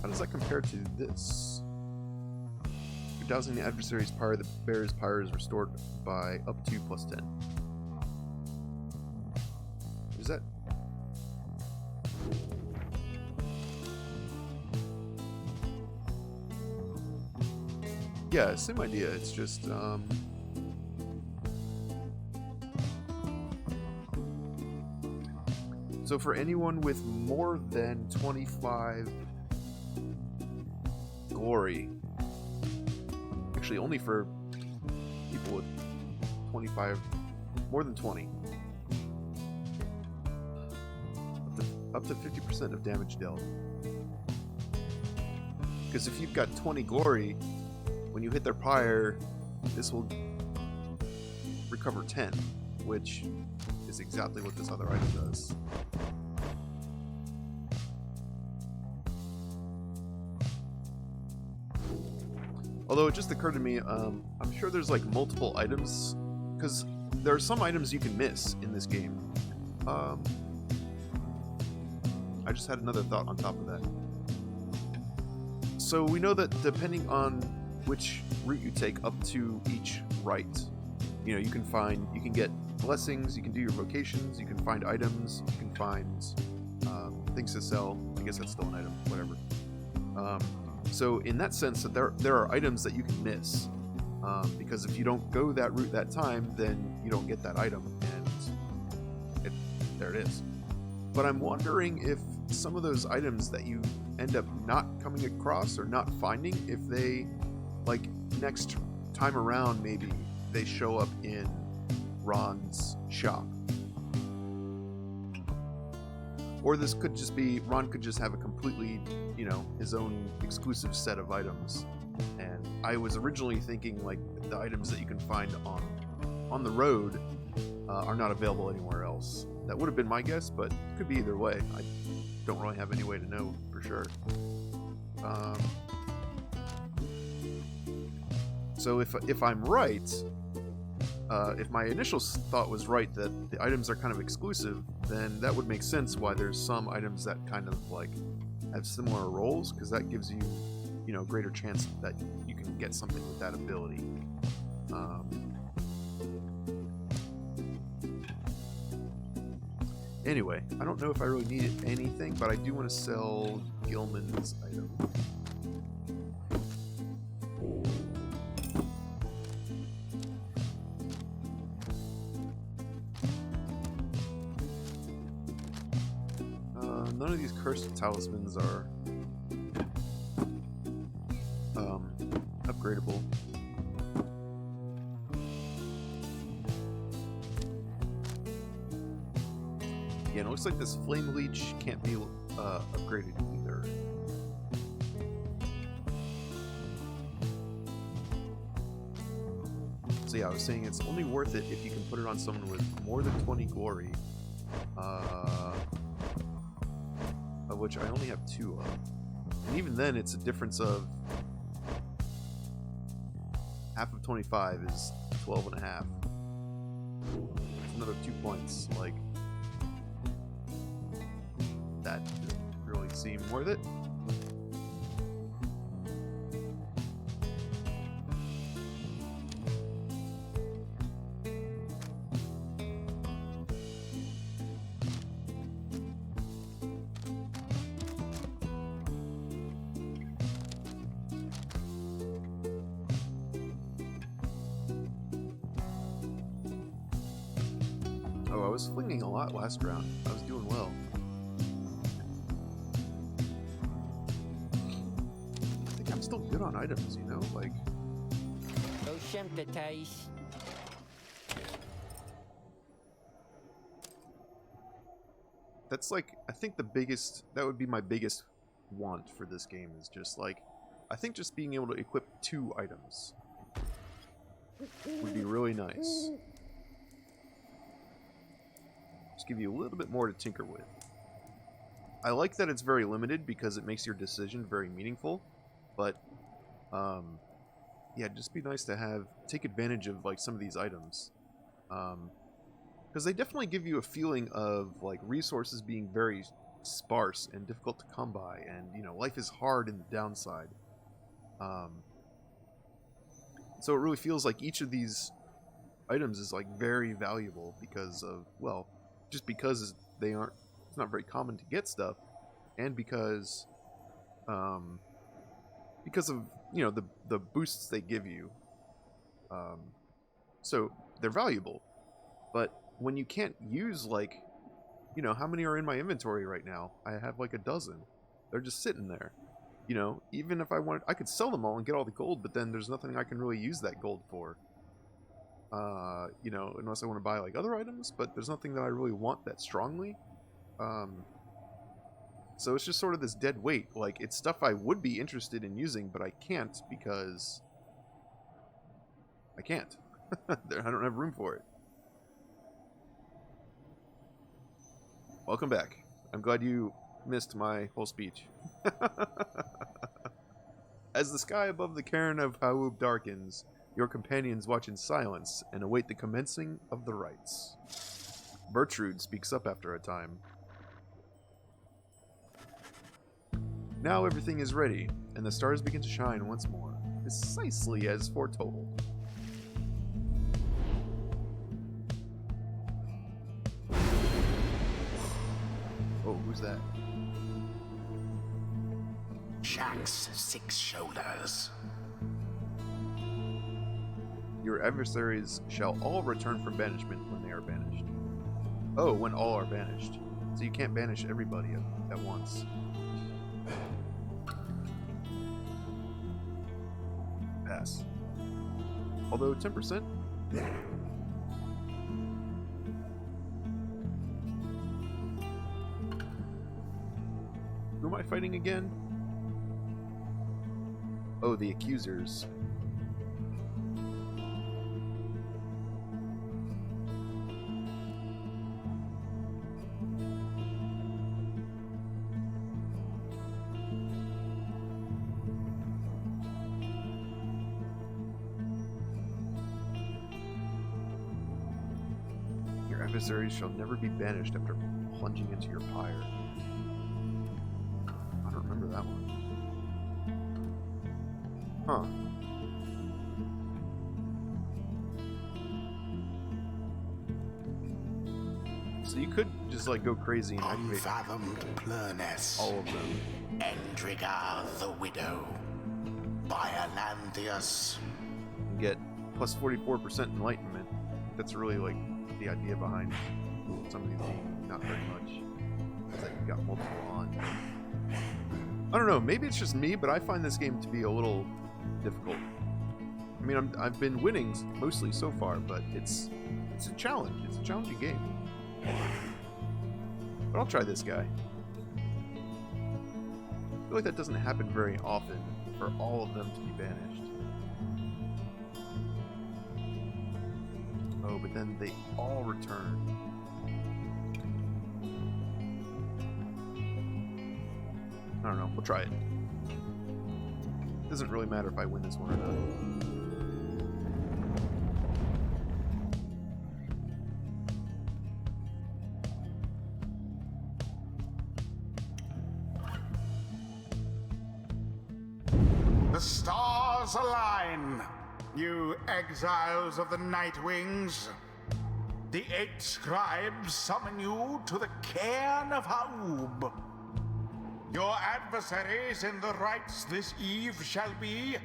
S1: How does that compare to this? After dousing the adversary's Pyre, the Bearer's Pyre is restored by up to +10. Is that... Yeah, same idea. It's just, so for anyone with more than 25 glory, actually only for people with 25, more than 20, up to 50% of damage dealt. Because if you've got 20 glory, when you hit their Pyre, this will recover 10, which is exactly what this other item does. Although it just occurred to me, I'm sure there's like multiple items, because there are some items you can miss in this game. I just had another thought on top of that. So we know that depending on which route you take up to each rite, you know, you can get blessings, you can do your vocations, you can find items, you can find things to sell. I guess that's still an item, whatever. So in that sense, that there are items that you can miss, because if you don't go that route that time, then you don't get that item, and there it is. But I'm wondering if some of those items that you end up not coming across or not finding, if they, like, next time around, maybe they show up in Ron's shop. Or this could just be, Ron could just have a completely, you know, his own exclusive set of items. And I was originally thinking, like, the items that you can find on the road are not available anywhere else. That would have been my guess, but it could be either way. I don't really have any way to know for sure. So if I'm right, if my initial thought was right that the items are kind of exclusive, then that would make sense why there's some items that kind of like have similar roles, because that gives you, you know, greater chance that you can get something with that ability. Anyway, I don't know if I really needed anything, but I do want to sell Gilman's item. None of these cursed talismans are upgradable. Yeah, and it looks like this Flame Leech can't be upgraded either. So yeah, I was saying it's only worth it if you can put it on someone with more than 20 glory, of which I only have 2 of. And even then, it's a difference of half of 25 is 12 and a half. It's another 2 points. Like, that doesn't really seem worth it. Oh, I was flinging a lot last round. I was doing well. I think I'm still good on items, you know? Like,
S5: Go sympathize.
S1: that's like, I think that would be my biggest want for this game is just like, I think just being able to equip 2 items would be really nice. Just give you a little bit more to tinker with. I like that it's very limited because it makes your decision very meaningful, but yeah, it'd just be nice to take advantage of like some of these items. Because they definitely give you a feeling of like resources being very sparse and difficult to come by, and you know, life is hard in the downside. So it really feels like each of these items is like very valuable because of, well, just because it's not very common to get stuff, and because of, you know, the boosts they give you. So they're valuable, but when you can't use, like, you know, how many are in my inventory right now? I have like a dozen. They're just sitting there. You know, even if I wanted, I could sell them all and get all the gold, but then there's nothing I can really use that gold for. You know, unless I want to buy like other items, but there's nothing that I really want that strongly. So it's just sort of this dead weight. Like, it's stuff I would be interested in using, but I can't because I can't. I don't have room for it. Welcome back. I'm glad you missed my whole speech. As the sky above the cairn of Haub darkens, your companions watch in silence and await the commencing of the rites. Bertrude speaks up after a time. Now everything is ready, and the stars begin to shine once more, precisely as foretold. Oh, who's that?
S3: Shax's 6 shoulders.
S1: Your adversaries shall all return from banishment when they are banished. Oh, when all are banished. So you can't banish everybody at once. Pass. Although 10%? Who am I fighting again? Oh, the accusers. Your adversaries shall never be banished after plunging into your pyre. I don't remember that one. Huh. So you could just like go crazy and activate
S3: Unfathomed Plurness.
S1: all of them.
S3: Endrigar the Widow. Biolantheus.
S1: And get plus 44% enlightenment. That's really like the idea behind some of these being not very much. Is that you've got multiple on. I don't know, maybe it's just me, but I find this game to be a little difficult. I mean, I've been winning mostly so far, but it's a challenge. It's a challenging game. But I'll try this guy. I feel like that doesn't happen very often for all of them to be banished. Oh, but then they all return. I don't know. We'll try it. Doesn't really matter if I win this one or not.
S3: The stars align, you exiles of the Night Wings. The 8 scribes summon you to the cairn of Haub. Your adversaries in the rites this eve shall be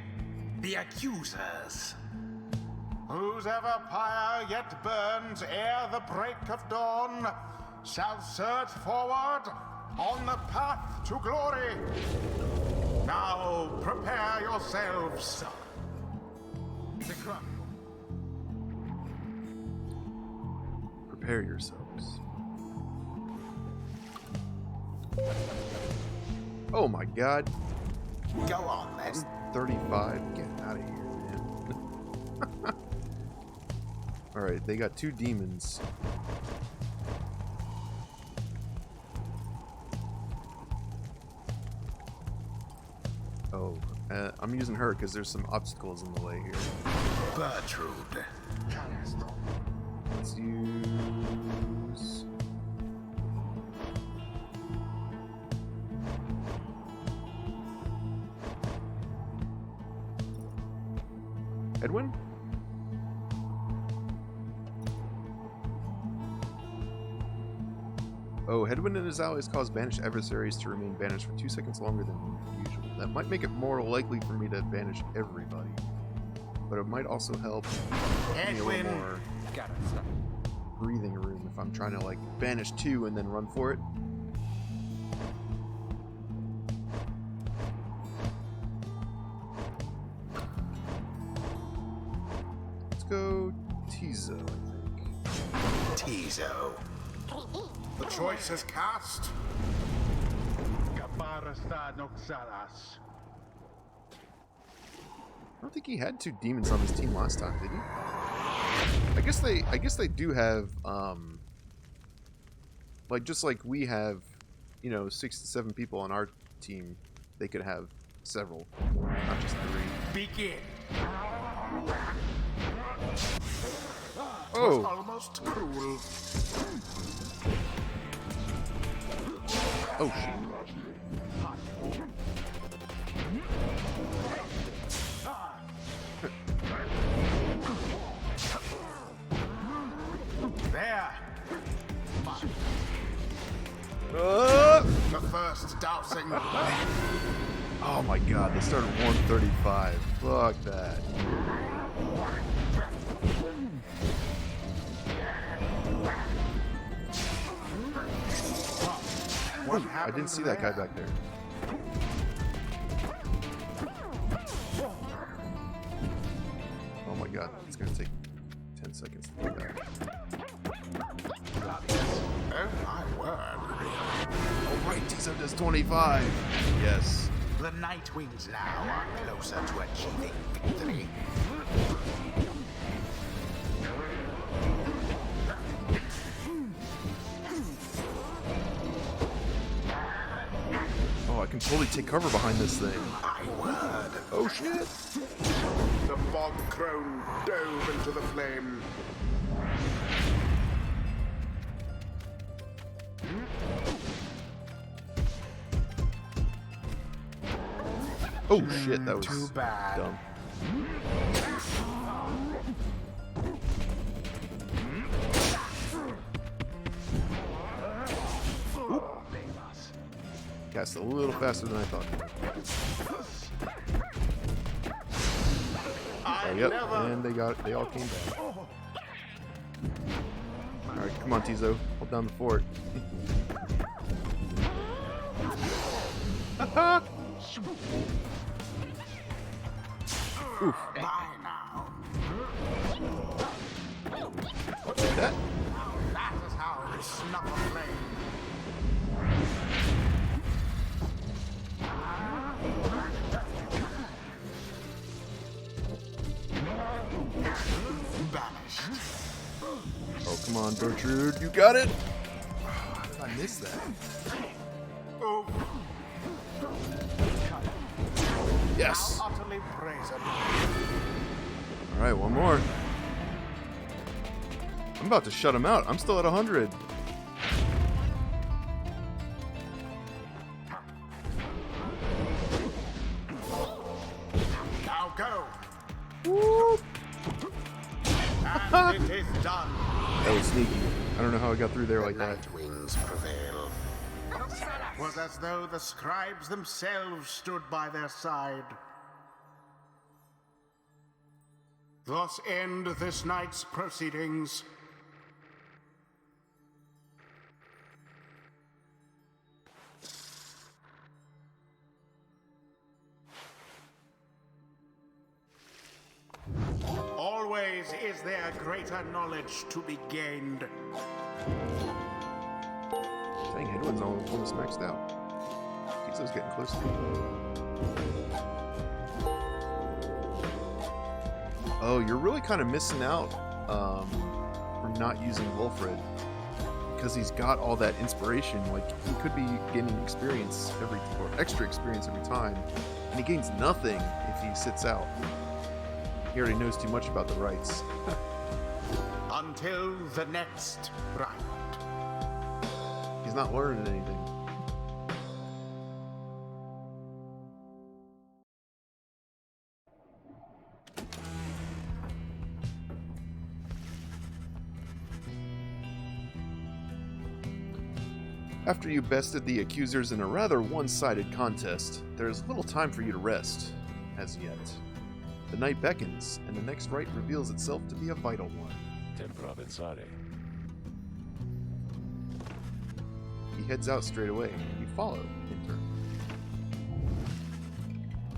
S3: the accusers. Whose ever pyre yet burns ere the break of dawn shall surge forward on the path to glory. Now prepare yourselves.
S1: Prepare yourselves. Oh my god.
S3: Go on then.
S1: 35. Get out of here, man. Alright, they got 2 demons. Oh, I'm using her because there's some obstacles in the way here.
S3: Bertrude.
S1: Let's use... Edwin? Oh, Hedwin and his allies cause banished adversaries to remain banished for 2 seconds longer than usual. That might make it more likely for me to banish everybody. But it might also help give me a little more breathing room if I'm trying to, like, banish 2 and then run for it. Let's go Tizo, I think.
S3: Tizo. The choice is cast.
S1: I don't think he had 2 demons on his team last time, did he? I guess they do have like, just like we have, you know, 6 to 7 people on our team, they could have several, not just 3.
S3: Begin.
S1: Oh,
S3: Almost cruel.
S1: oh shit.
S3: There. The first dousing.
S1: Oh my god, they started 135. Fuck that. Ooh, I didn't see that guy back there. Oh my god, it's gonna take 10 seconds to do that.
S3: Oh my word.
S1: Oh right, Tizo does 25. Yes.
S3: The Night Wings now are closer to achieving victory.
S1: Oh, I can totally take cover behind this thing.
S3: My word.
S1: Oh shit.
S3: The fog crone dove into the flame.
S1: Oh shit, that was
S3: Too bad.
S1: dumb. Cast a little faster than I thought. Oh, yep, and they all came back. Alright, come on, Tizo. Hold down the fort. Oof.
S3: Bye now.
S1: Take that.
S3: That is how we snuff a flame. Banished.
S1: Oh, come on, Bertrude. You got it? How did I miss that?
S3: Oh,
S1: Yes.
S3: utterly brazen.
S1: Alright, one more. I'm about to shut him out. I'm still at 100.
S3: Now go.
S1: Whoop.
S3: And it is done.
S1: That was sneaky. I don't know how I got through there like that.
S3: Night Wings prevail. Was as though the scribes themselves stood by their side. Thus end this night's proceedings. Always is there greater knowledge to be gained.
S1: Dang, Hedwig's almost maxed out. Kizo's getting close to it. Oh, you're really kind of missing out from not using Wolfred. Because he's got all that inspiration. Like, he could be gaining experience or extra experience every time. And he gains nothing if he sits out. He already knows too much about the rights.
S3: Until the next round.
S1: He's not learning anything. After you bested the accusers in a rather one-sided contest, there is little time for you to rest, as yet. The night beckons, and the next rite reveals itself to be a vital one.
S2: Tempra pensare.
S1: He heads out straight away, and you follow, in turn.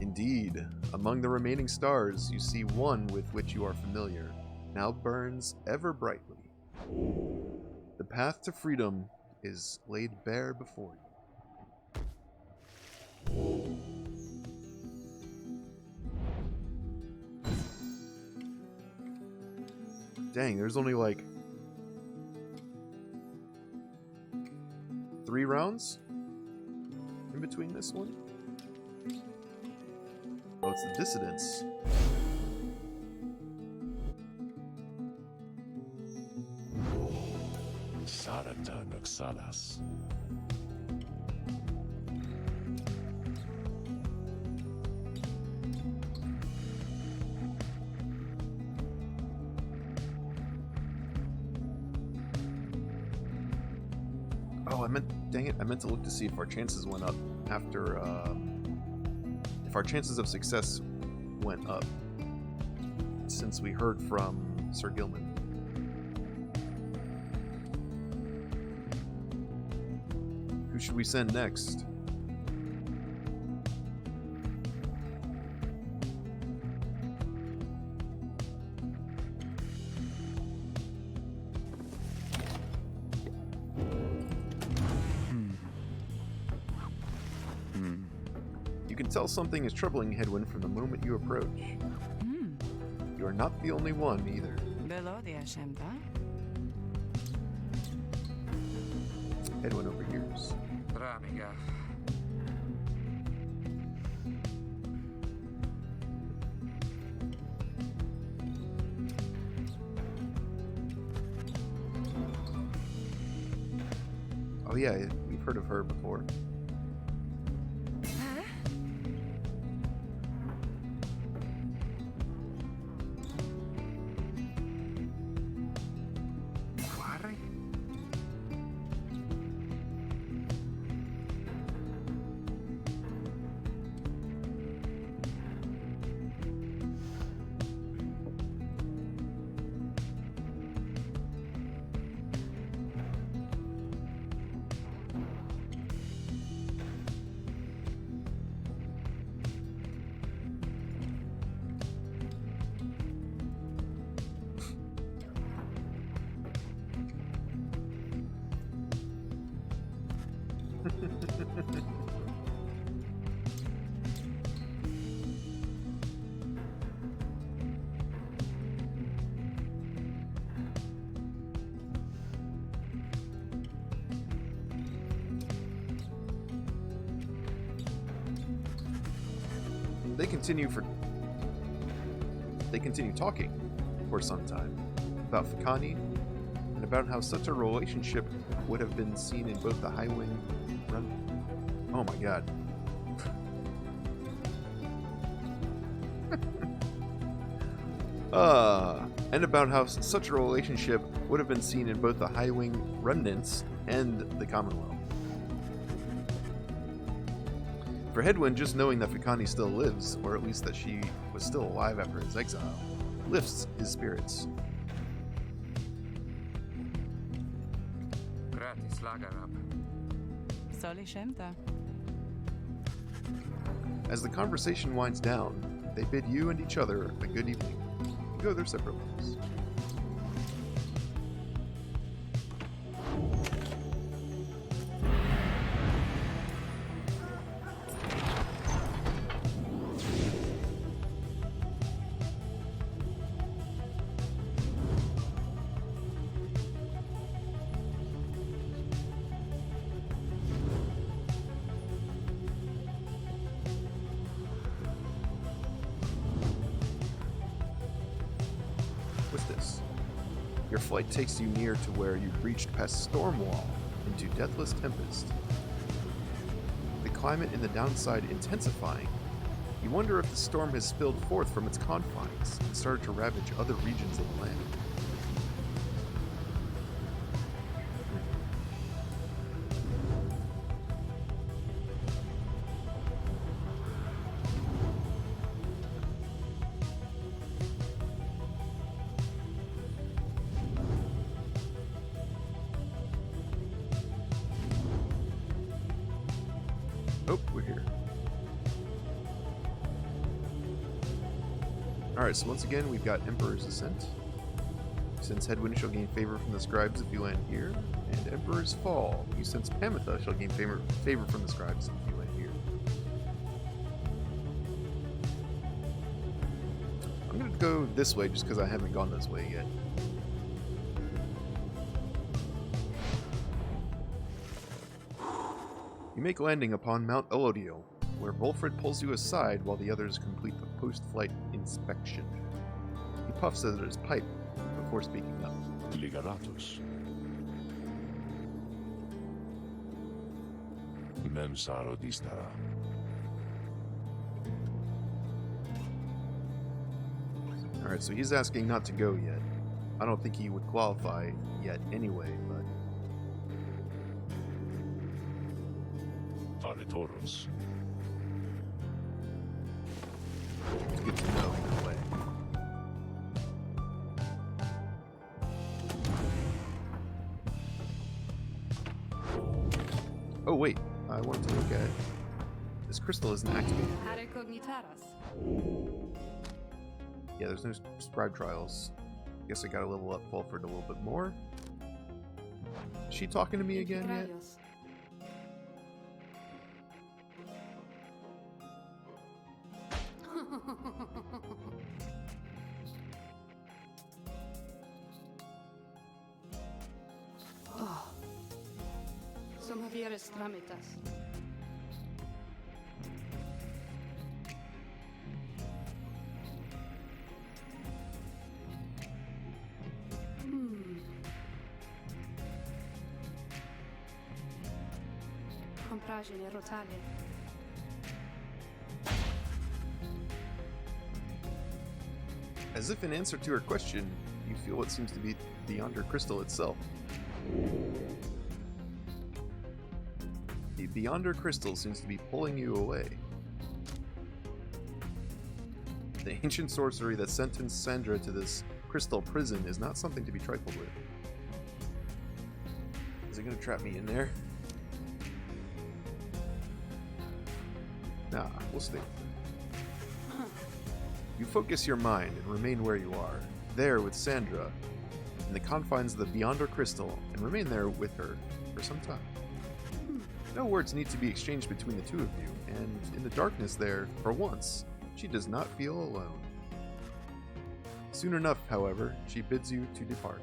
S1: Indeed, among the remaining stars, you see one with which you are familiar, now burns ever brightly. The path to freedom is laid bare before you. Dang, there's only like 3 rounds in between this one. Oh, it's the Dissidents.
S2: Sarata Noxalas.
S1: Oh, dang it, I meant to look to see if our chances went up after, if our chances of success went up since we heard from Sir Gilman. Who should we send next? You can tell something is troubling Hedwyn from the moment you approach. You are not the only one, either.
S4: Belodia Shemta.
S1: Hedwyn overhears.
S5: Ramiga.
S1: Oh yeah, we've heard of her before.
S3: Pyre? They continue talking for some time about Fikani and about how such a relationship would have been seen in both the Highwing oh my god. And about how such a relationship would have been seen in both the Highwing remnants and the Commonwealth. For Hedwyn, just knowing that Fikani still lives, or at least that she was still alive after his exile,
S1: lifts his spirits.
S5: Gratis lagerab.
S4: Soli Shemta.
S1: As the conversation winds down, they bid you and each other a good evening. Go their separate ways. What's this? Your flight takes you near to where you've reached past Stormwall into Deathless Tempest. The climate in the downside intensifying. You wonder if the storm has spilled forth from its confines and started to ravage other regions of the land. Oh, we're here. Alright, so once again, we've got Emperor's Ascent. Since Headwind shall gain favor from the scribes if you land here, and Emperor's Fall. You sense Pamitha shall gain favor from the scribes if you land here. I'm going to go this way just because I haven't gone this way yet. You make landing upon Mount Elodio, where Volfred pulls you aside while the others complete the post-flight inspection. He puffs at his pipe before speaking up.
S2: Ligaratus. Memsaro distara.
S1: Alright, so he's asking not to go yet. I don't think he would qualify yet anyway, but...
S2: Aretoros.
S1: it's good to know either way. Oh wait, I wanted to look at... This crystal isn't activated yet. Yeah, there's no scribe trials. Guess I gotta level up Fulford a little bit more. Is she talking to me again yet?
S6: Somaviere stramitas. Compragine rotale.
S1: As if in answer to her question, you feel what seems to be beyond her crystal itself. The beyond her crystal seems to be pulling you away. The ancient sorcery that sentenced Sandra to this crystal prison is not something to be trifled with. Is it going to trap me in there? Nah, we'll stay with it. You focus your mind and remain where you are, there with Sandra, in the confines of the beyond her crystal, and remain there with her for some time. No words need to be exchanged between the two of you, and in the darkness there, for once, she does not feel alone. Soon enough, however, she bids you to depart.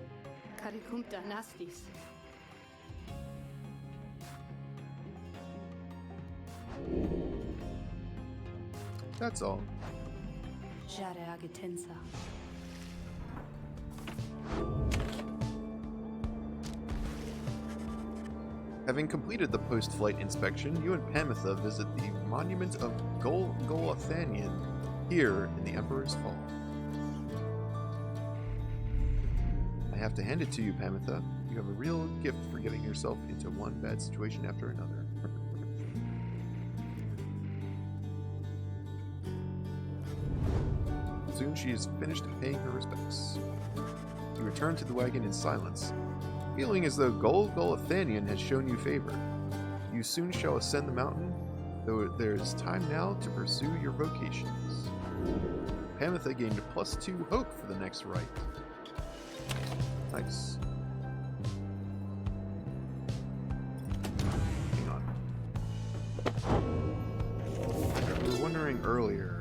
S6: Caricumta nastis.
S1: That's all.
S6: Jare agitensa.
S1: Having completed the post-flight inspection, you and Pamitha visit the monument of Golathanian here in the Emperor's Fall. I have to hand it to you, Pamitha. You have a real gift for getting yourself into one bad situation after another. Soon she is finished paying her respects. You return to the wagon in silence, feeling as though Gol Athanian has shown you favor. You soon shall ascend the mountain, though there is time now to pursue your vocations. Pamitha gained +2 hope for the next rite. Nice. Hang on. We were wondering earlier.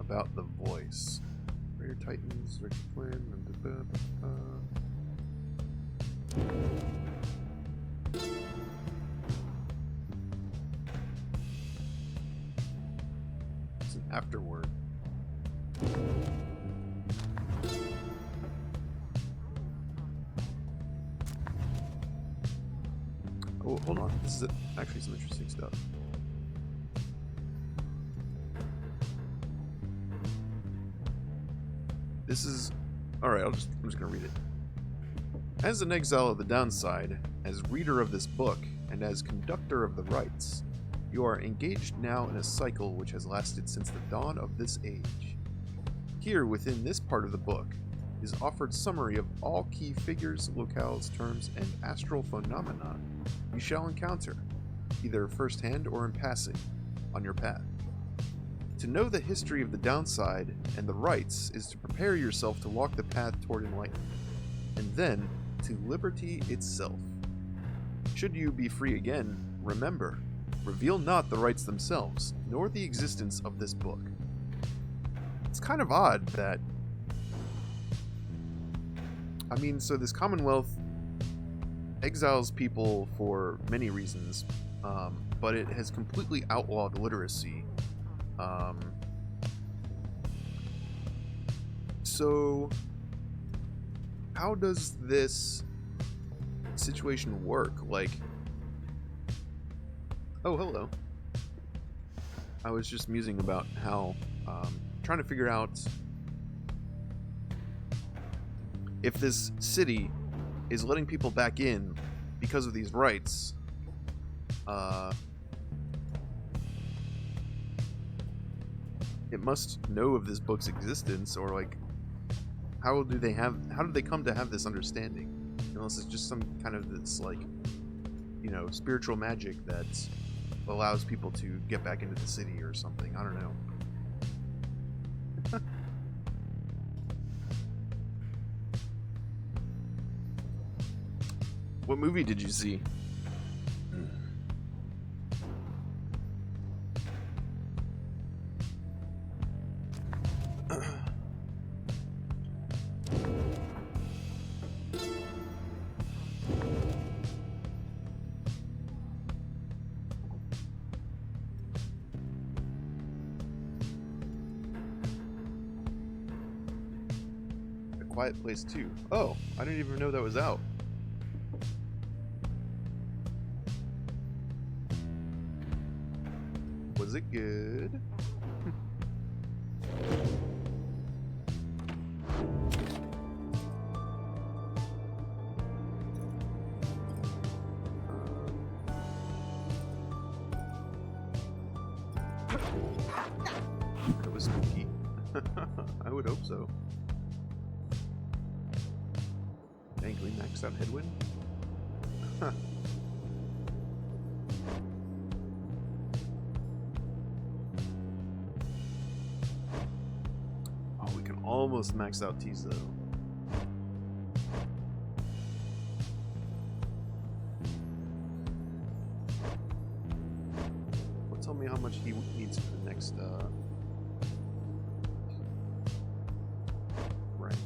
S1: About the voice. Rare Titans, Rick Flynn, it's an afterword. Oh, hold on. This is actually some interesting stuff. This is... Alright, I'm just gonna read it. As an exile of the downside, as reader of this book, and as conductor of the rites, you are engaged now in a cycle which has lasted since the dawn of this age. Here, within this part of the book, is offered summary of all key figures, locales, terms, and astral phenomena you shall encounter, either firsthand or in passing, on your path. To know the history of the downside and the rites is to prepare yourself to walk the path toward enlightenment, and then to liberty itself. Should you be free again, remember, reveal not the rites themselves, nor the existence of this book. It's kind of odd that... I mean, so this Commonwealth exiles people for many reasons, but it has completely outlawed literacy. So, how does this situation work? Like, oh, hello. I was just musing about how, trying to figure out if this city is letting people back in because of these rights. It must know of this book's existence, or like, how did they come to have this understanding? Unless it's just some kind of this, like, you know, spiritual magic that allows people to get back into the city or something. I don't know. What movie did you see? A Quiet Place 2. Oh, I didn't even know that was out. Was it good? That was spooky. I would hope so. Dang, can we max out Headwind? Almost maxed out Tizo. Well, tell me how much he needs for the next rank.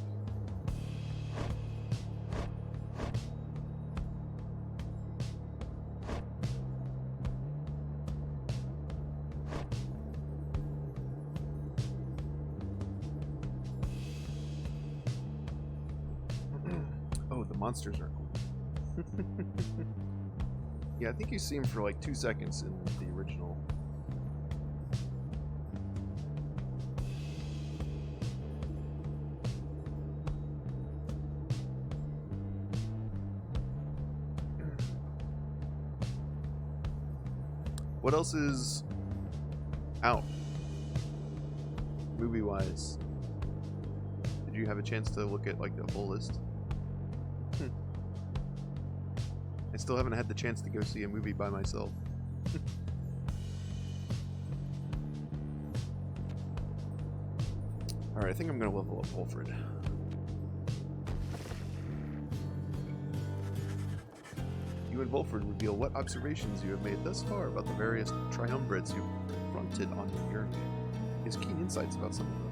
S1: Monsters are cool. Yeah, I think you see him for like 2 seconds in the original. What else is out? Movie-wise. Did you have a chance to look at like the full list? I still haven't had the chance to go see a movie by myself. Alright, I think I'm gonna level up Wolfred. You and Wolfred reveal what observations you have made thus far about the various triumvirates you've confronted on your journey. He has keen insights about some of them.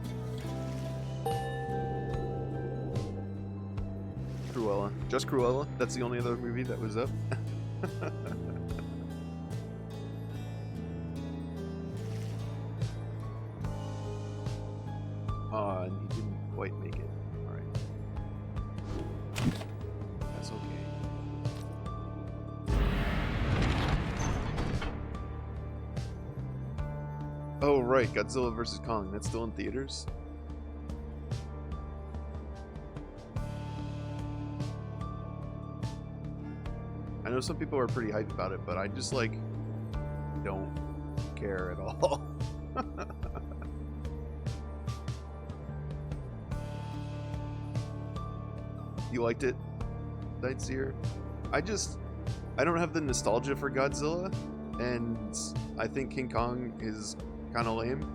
S1: Cruella. Just Cruella? That's the only other movie that was up? And he didn't quite make it. Alright. That's okay. Oh, right. Godzilla vs. Kong. That's still in theaters? I know some people are pretty hyped about it, but I just, like, don't care at all. You liked it, Sightseer? I don't have the nostalgia for Godzilla, and I think King Kong is kind of lame,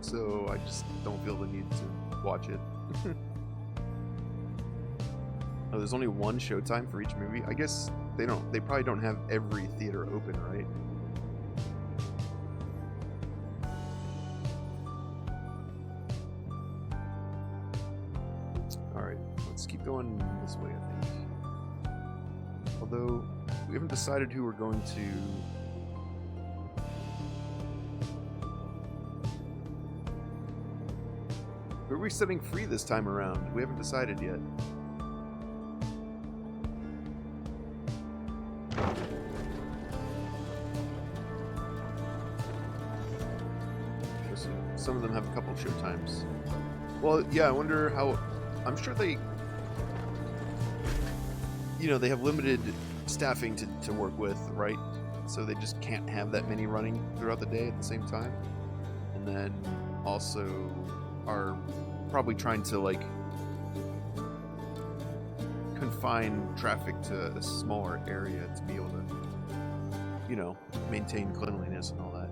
S1: so I just don't feel the need to watch it. Oh, there's only one showtime for each movie? I guess they probably don't have every theater open, right? Alright, let's keep going this way, I think. Although, we haven't decided who we're going to... Who are we setting free this time around? We haven't decided yet. Some of them have a couple of showtimes. Well, yeah, I wonder how... I'm sure they... You know, they have limited staffing to work with, right? So they just can't have that many running throughout the day at the same time. And then also are probably trying to, like, confine traffic to a smaller area to be able to, you know, maintain cleanliness and all that.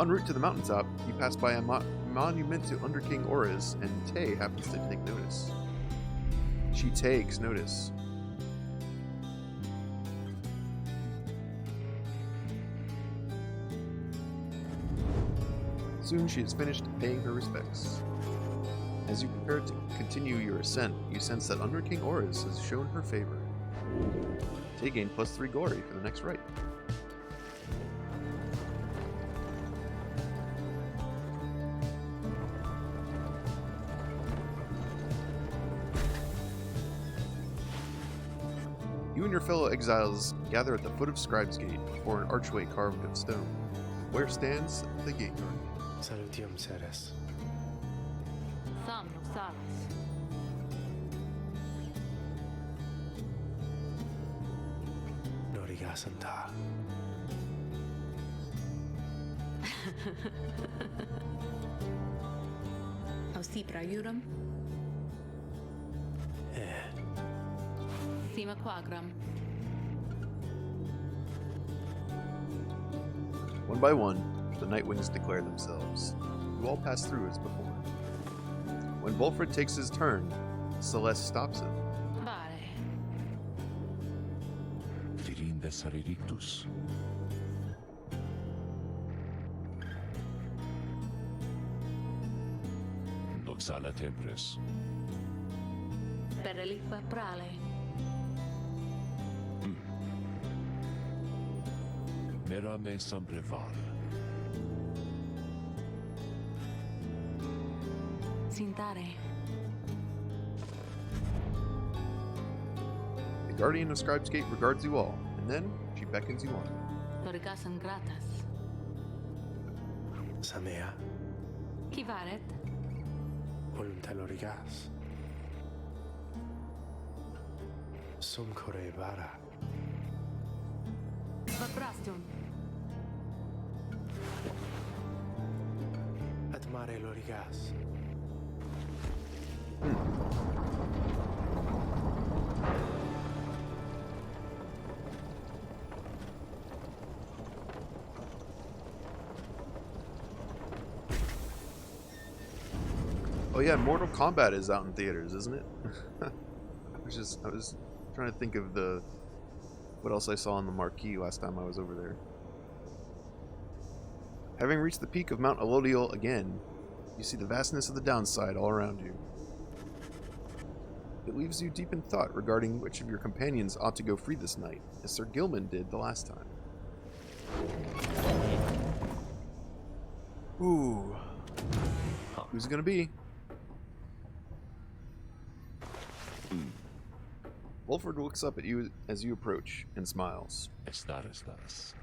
S1: En route to the mountaintop, you pass by a monument to Under King Auras, and Tay happens to take notice. She takes notice. Soon she has finished paying her respects. As you prepare to continue your ascent, you sense that Under King Auras has shown her favor. Tay gained +3 glory for the next rite. You and your fellow exiles gather at the foot of Scribe's Gate before an archway carved of stone, where stands the gate guard.
S7: Salutium, Ceres.
S4: Sam Saras.
S7: Norigasanta.
S4: Ausipra Juram. Sima Quagram.
S1: One by one, the Nightwings declare themselves. You all pass through as before. When Wolfred takes his turn, Celeste stops him.
S4: Vale.
S2: Dirinde Saririctus. Noxala Tempres.
S4: Per reliqua prale.
S2: Mera me sambreval.
S4: Sintare.
S1: The Guardian of Scribe's Gate regards you all, and then she beckons you on.
S4: Lorigasan gratas.
S7: Samea.
S4: Kivaret.
S7: Volunta Lorigas. Sum Corevara.
S4: Vaprastion.
S7: Ad mare lorigas.
S1: Oh yeah, Mortal Kombat is out in theaters, isn't it? I was trying to think of what else I saw on the marquee last time I was over there. Having reached the peak of Mount Elodial again, you see the vastness of the downside all around you. It leaves you deep in thought regarding which of your companions ought to go free this night, as Sir Gilman did the last time. Ooh. Who's it gonna be? Wolford looks up at you as you approach and smiles.
S2: Estas.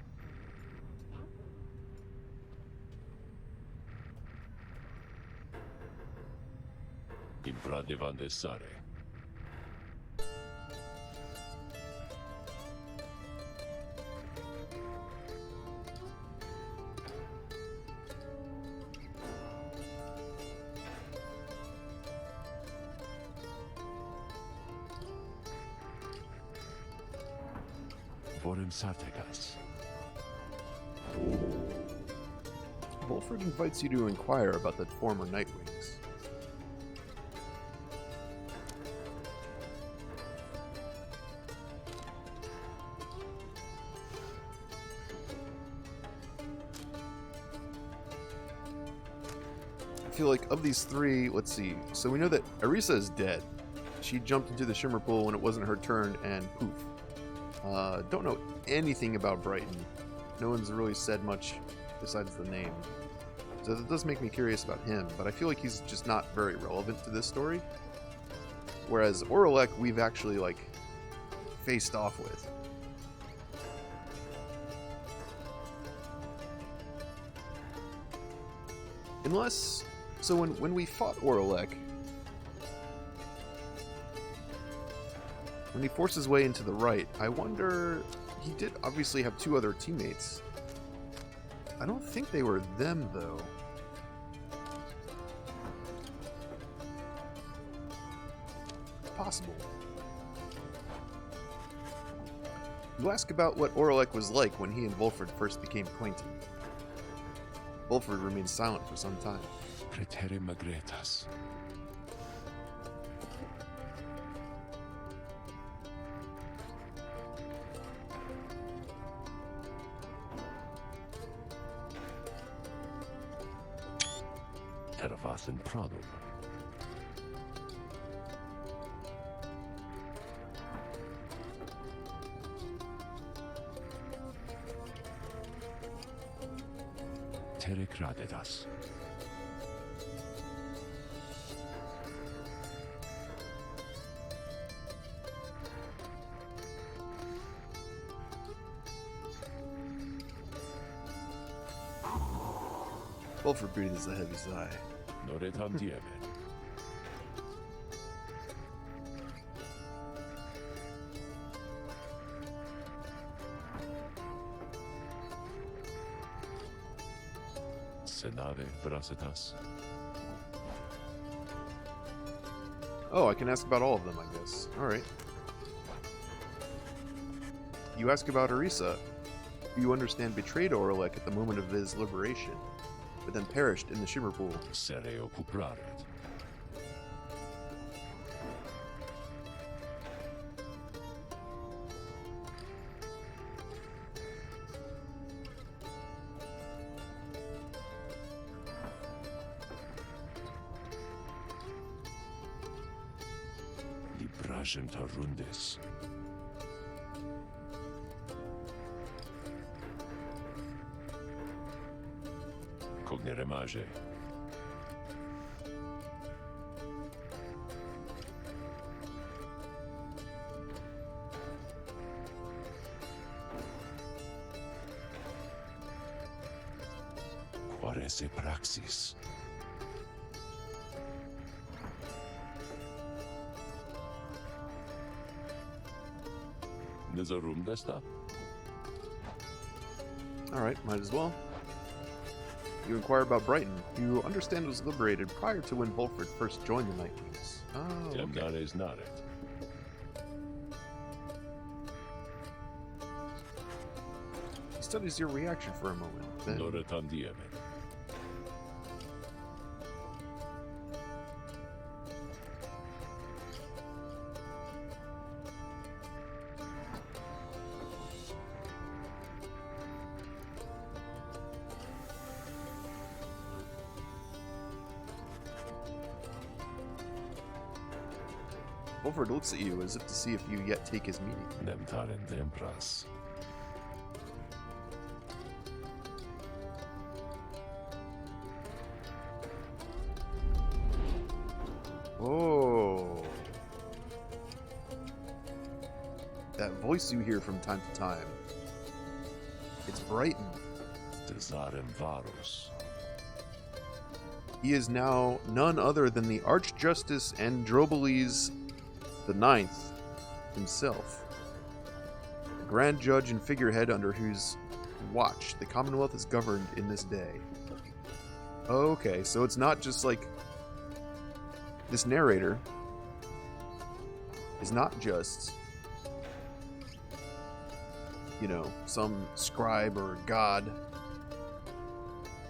S2: Imprade van de sare. Vorem sartegas.
S1: Wolford invites you to inquire about the former Nightwings. I feel like of these three, let's see. So we know that Arisa is dead. She jumped into the Shimmer Pool when it wasn't her turn, and poof. Don't know anything about Brighton. No one's really said much besides the name. So that does make me curious about him, but I feel like he's just not very relevant to this story. Whereas Oralek, we've actually, like, faced off with. Unless... So when we fought Oralek, when he forced his way into the right, I wonder... He did obviously have two other teammates. I don't think they were them, though. Possible. You ask about what Oralek was like when he and Wolford first became acquainted. Wolford remained silent for some time.
S2: Pretere magretas. Tervas in pradum. Tere gradedas.
S1: Wolford breathes a heavy sigh.
S2: Noretam diemen. Senave brasetas.
S1: Oh, I can ask about all of them, I guess. Alright. You ask about Arisa, who you understand betrayed Oralek at the moment of his liberation, but then perished in the Shimmer Pool.
S2: Sereo cupraret. Librajem tarundes. Cogneremage. Quarese praxis. Nezarum desta?
S1: Alright, might as well. You inquire about Brighton. You understand it was liberated prior to when Volfred first joined the Nightwings. Oh, okay.
S2: Temnares naret.
S1: He studies your reaction for a moment. Then,
S2: Noretan diemen.
S1: Volfred looks at you as if to see if you yet take his meaning.
S2: Nemtaren tempras.
S1: Oh. That voice you hear from time to time. It's Brighton.
S2: Tesarem varus.
S1: He is now none other than the Archjustice Androboles the Ninth himself. The Grand Judge and figurehead under whose watch the Commonwealth is governed in this day. Okay, so it's not just like... This narrator is not just, you know, some scribe or god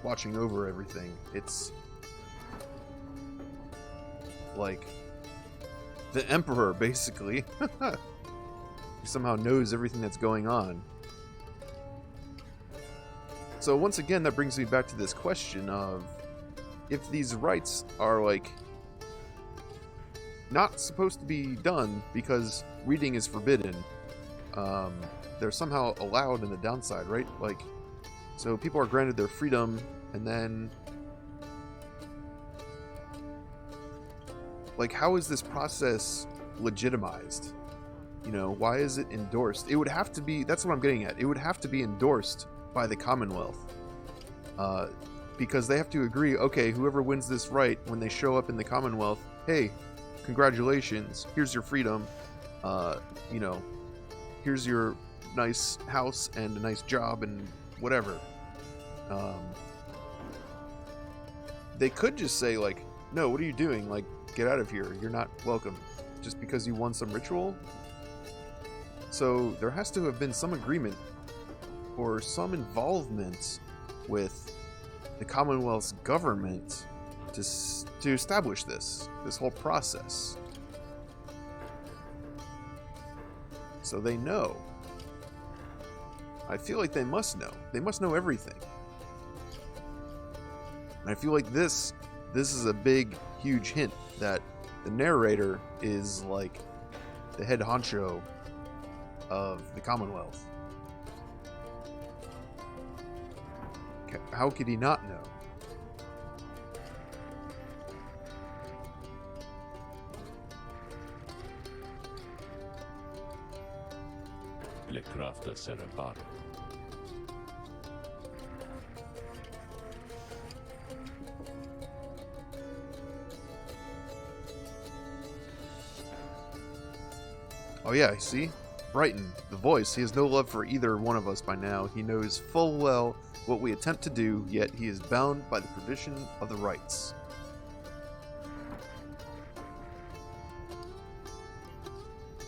S1: watching over everything. It's like the Emperor, basically. He somehow knows everything that's going on. So once again, that brings me back to this question of if these rites are like not supposed to be done because reading is forbidden, they're somehow allowed in the downside, right? Like, so people are granted their freedom, and then like, how is this process legitimized? You know, why is it endorsed? It would have to be, that's what I'm getting at, it would have to be endorsed by the Commonwealth, because they have to agree, okay, whoever wins this right, when they show up in the Commonwealth, hey, congratulations, here's your freedom, you know, here's your nice house and a nice job and whatever. They could just say, like, no, what are you doing? Like, get out of here, you're not welcome, just because you won some ritual. So there has to have been some agreement or some involvement with the Commonwealth's government to establish this whole process. So they know. I feel like they must know. They must know everything. And I feel like this is a big, huge hint that the narrator is like the head honcho of the Commonwealth. How could he not know?
S2: Le crafta cerebaro.
S1: Oh yeah, see? Brighton, the voice, he has no love for either one of us by now. He knows full well what we attempt to do, yet he is bound by the provision of the rites.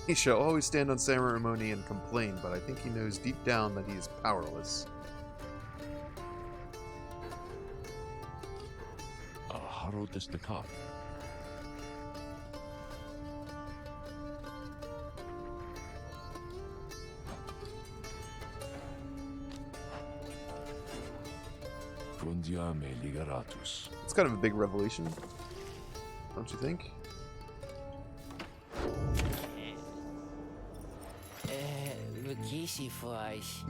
S1: He shall always stand on ceremony and complain, but I think he knows deep down that he is powerless.
S2: Haro destacar. Fundiame ligaratus.
S1: It's kind of a big revelation, don't you think?
S5: Lucchesi flies.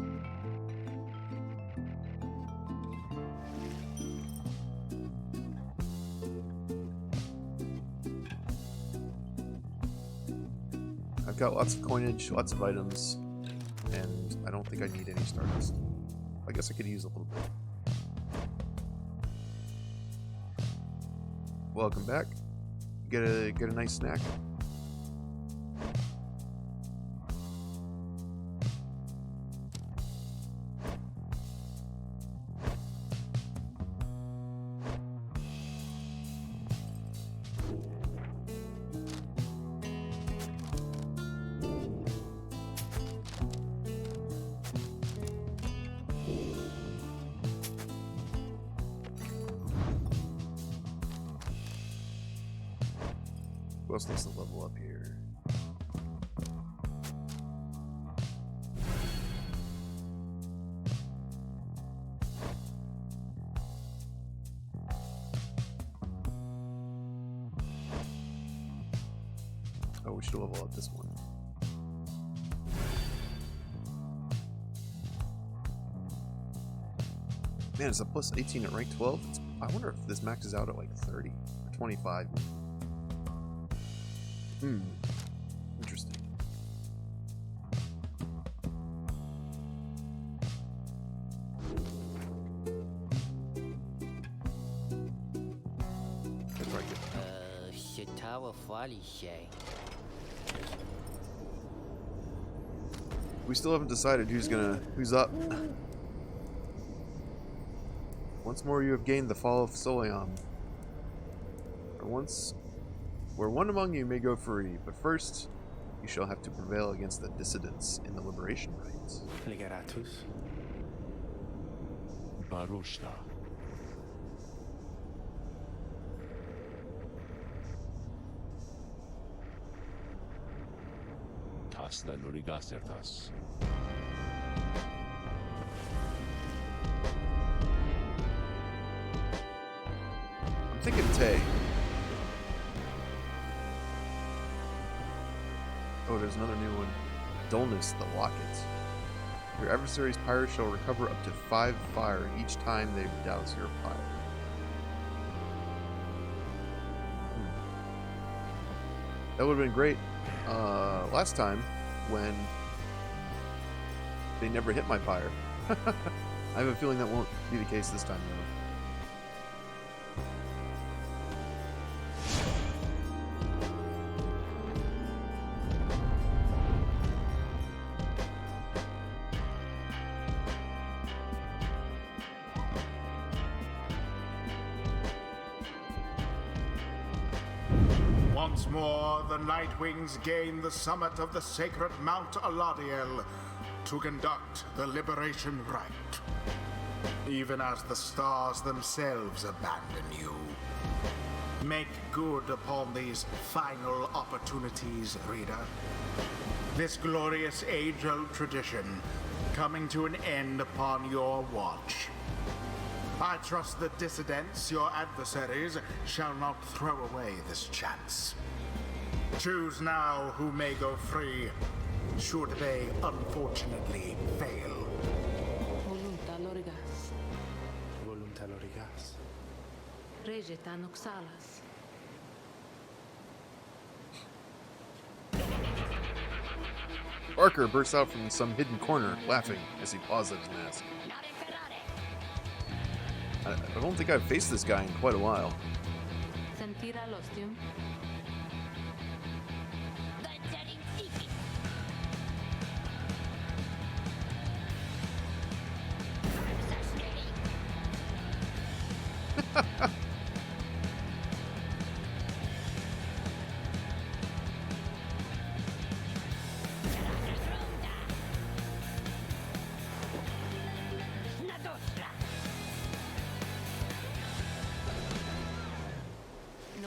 S1: I've got lots of coinage, lots of items, and I don't think I need any stardust. I guess I could use a little bit. Welcome back. Get a nice snack. else needs to level up here? Oh, we should level up this one. Man, it's a plus 18 at rank 12. I wonder if this maxes out at like 30 or 25. Interesting. That's right.
S5: Shitawa Falishay.
S1: We still haven't decided who's up. Once more you have gained the fall of Soliam. Where one among you may go free, but first you shall have to prevail against the dissidents in the liberation rites.
S7: Liberatus.
S2: Baroshta. Tasna Nurigasertas.
S1: I'm thinking Tay. Oh, there's another new one. Dullness, the Locket. Your adversary's pyre shall recover up to 5 fire each time they douse your pyre. That would have been great last time when they never hit my pyre. I have a feeling that won't be the case this time, though.
S3: Once more, the Nightwings gain the summit of the sacred Mount Aladiel to conduct the liberation rite. Even as the stars themselves abandon you. Make good upon these final opportunities, reader. This glorious age-old tradition coming to an end upon your watch. I trust the dissidents, your adversaries, shall not throw away this chance. Choose now who may go free, should they unfortunately fail.
S4: Volunta lorigas.
S7: Volunta lorigas.
S4: Regeta noxalas.
S1: Barker bursts out from some hidden corner, laughing as he paws at his mask. I don't think I've faced this guy in quite a while.
S4: Sentira l'ostium.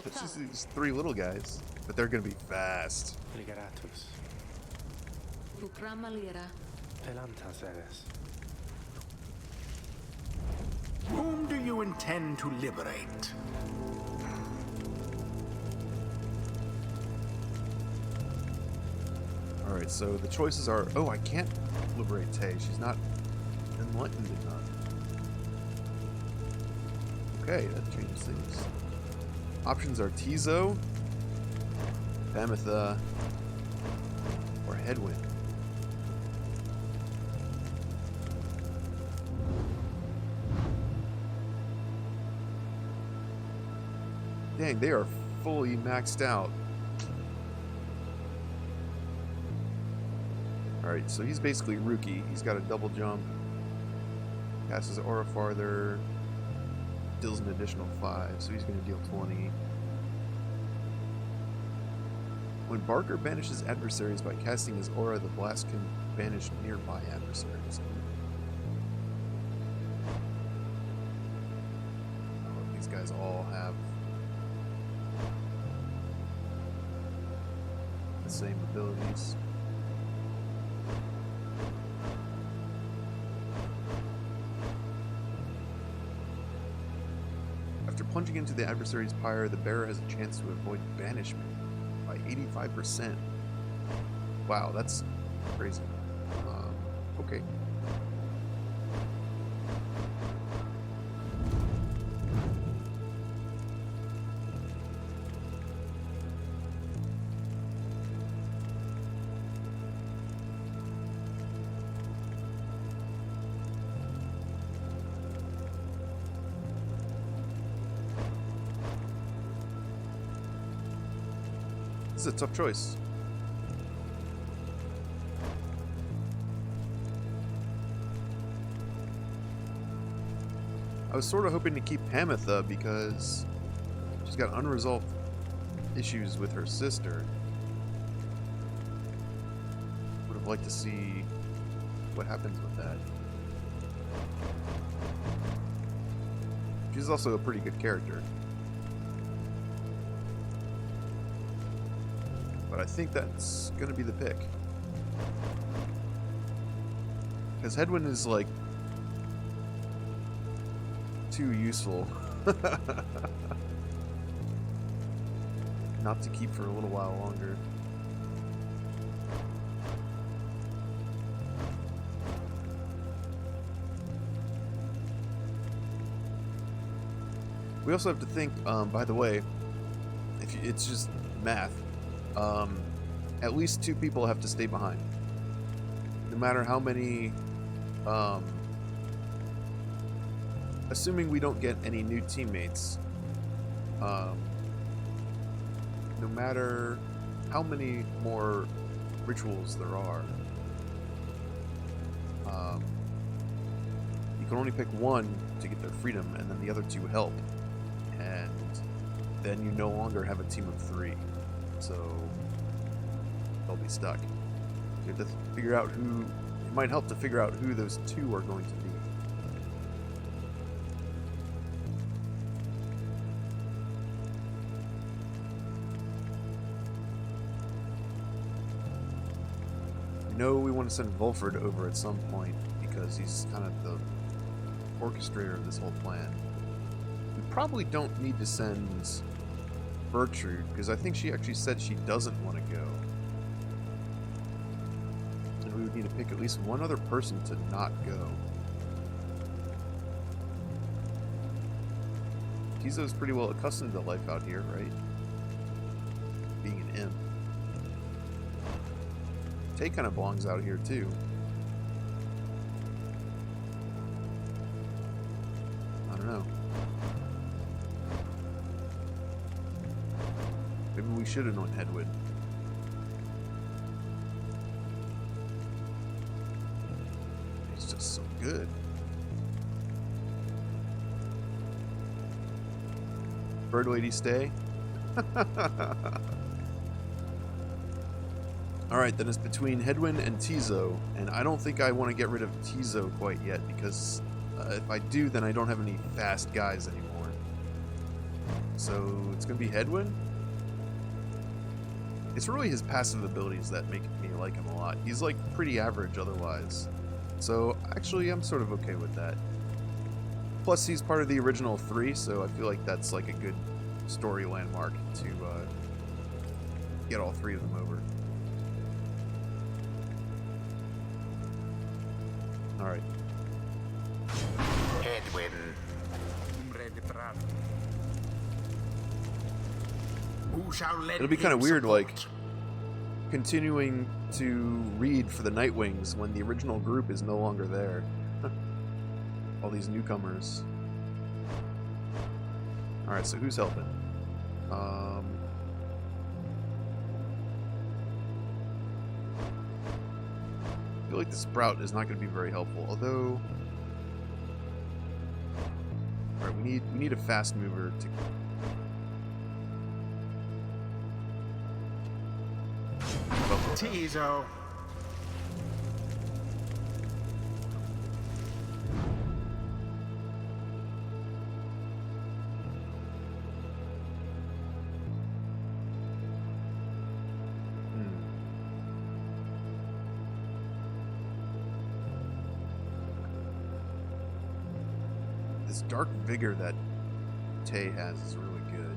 S1: It's just these 3 little guys, but they're gonna be fast.
S7: Liberatus.
S4: Lucrama lira.
S7: Pelantas eres.
S3: Whom do you intend to liberate?
S1: Alright, so the choices are... Oh, I can't liberate Tay. She's not enlightened enough. Okay, that changes things. Options are Tizo, Bamitha, or Headwind. Dang, they are fully maxed out. Alright, so he's basically Rookie. He's got a double jump, passes aura farther, deals an additional 5, so he's going to deal 20. When Barker banishes adversaries by casting his aura, the blast can banish nearby adversaries. Oh, these guys all have the same abilities. After plunging into the adversary's pyre, the bearer has a chance to avoid banishment by 85%. Wow, that's crazy. Okay. This is a tough choice. I was sort of hoping to keep Hamatha because she's got unresolved issues with her sister. Would have liked to see what happens with that. She's also a pretty good character. But I think that's gonna be the pick. Because Hedwyn is like too useful not to keep for a little while longer. We also have to think, by the way, if you, it's just math, at least 2 people have to stay behind. No matter how many, assuming we don't get any new teammates, no matter how many more rituals there are, you can only pick 1 to get their freedom, and then the other 2 help. And then you no longer have a team of 3. So they'll be stuck. You have to figure out who. It might help to figure out who those 2 are going to be. You know, we want to send Volford over at some point because he's kind of the orchestrator of this whole plan. We probably don't need to send Bertrude, because I think she actually said she doesn't want to go. And we would need to pick at least one other person to not go. Tizo's pretty well accustomed to life out here, right? Being an imp. Tay kind of belongs out here too. I don't know. Maybe we should anoint Hedwyn. He's just so good. Bird lady, stay. Alright, then it's between Hedwyn and Tizo, and I don't think I want to get rid of Tizo quite yet, because if I do, then I don't have any fast guys anymore. So it's going to be Hedwyn? It's really his passive abilities that make me like him a lot. He's like pretty average otherwise. So actually I'm sort of okay with that. Plus he's part of the original 3, so I feel like that's like a good story landmark to get all 3 of them over. Alright.
S3: Edwin. Who shall lend
S1: It'll be kind of
S3: him
S1: weird,
S3: support?
S1: like, continuing to read for the Nightwings when the original group is no longer there. All these newcomers. Alright, so who's helping? I feel like the Sprout is not going to be very helpful, although... Alright, we need a fast mover to...
S3: Tizo.
S1: This dark vigor that Tay has is really good.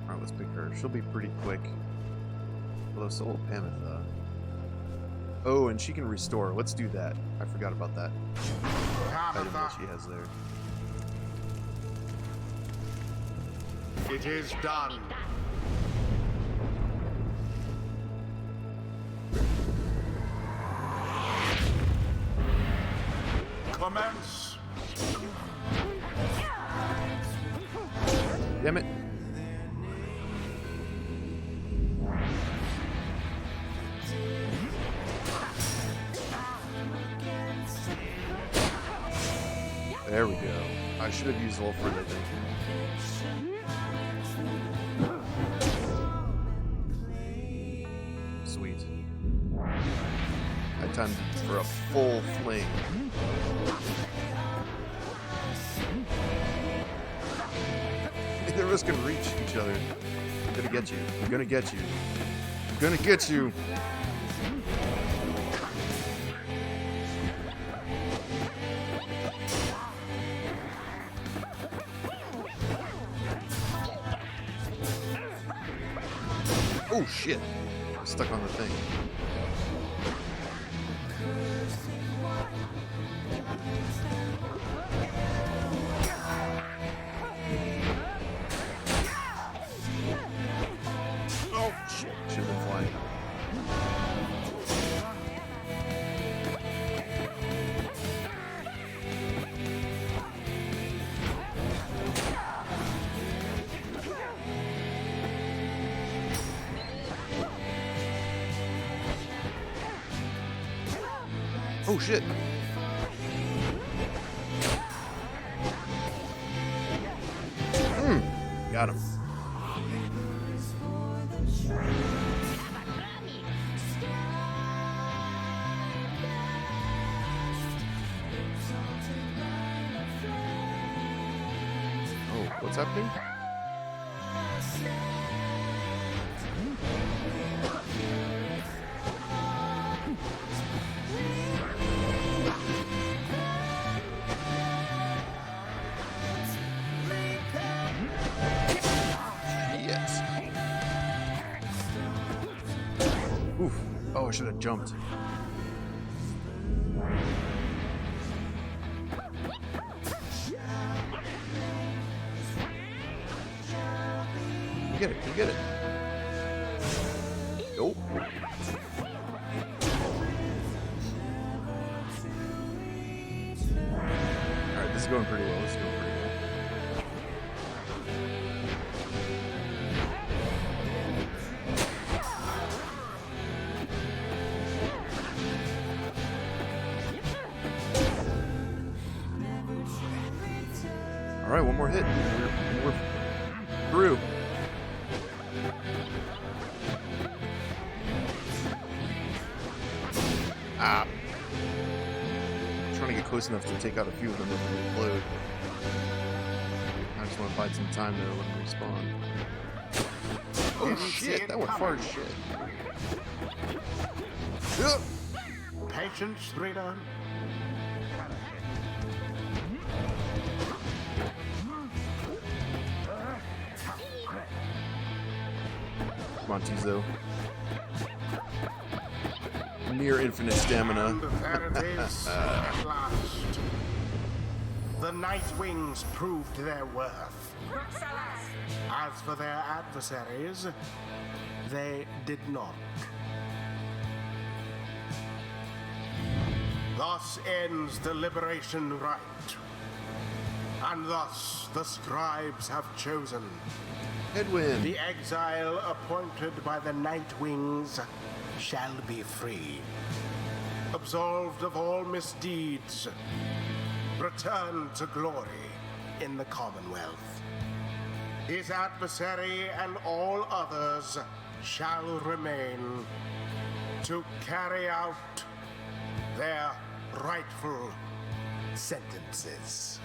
S1: Alright, let's pick her. She'll be pretty quick. Although so will Pamitha. Oh, and she can restore. Let's do that. I forgot about that item that she has there.
S3: It is done. Commence.
S1: Damn it. There we go. I should have used Wolford, I think. Sweet. I timed for a full fling. They're just gonna reach each other. I'm gonna get you. I'm gonna get you. I'm gonna get you. Oh shit. I'm stuck on the thing. Oh shit. Should have been flying. Oh shit. Got him. Oh, what's happening? Yes. Oof. Oh, I should have jumped. You get it. You get it. Nope. Alright, this is going pretty well. This is going pretty well. Alright, one more hit. We're through. Ah. I'm trying to get close enough to take out a few of them before they explode. I just want to bide some time there, let them respawn. Oh shit, that went far as shit. Ugh.
S3: Patience, reader.
S1: Come on, Tizo. Near infinite stamina.
S3: And there it is, at last. The Night Wings proved their worth. As for their adversaries, they did not. Thus ends the liberation rite. And thus the scribes have chosen.
S1: Headwind.
S3: The exile appointed by the Night Wings shall be free. Absolved of all misdeeds, return to glory in the Commonwealth. His adversary and all others shall remain to carry out their rightful sentences.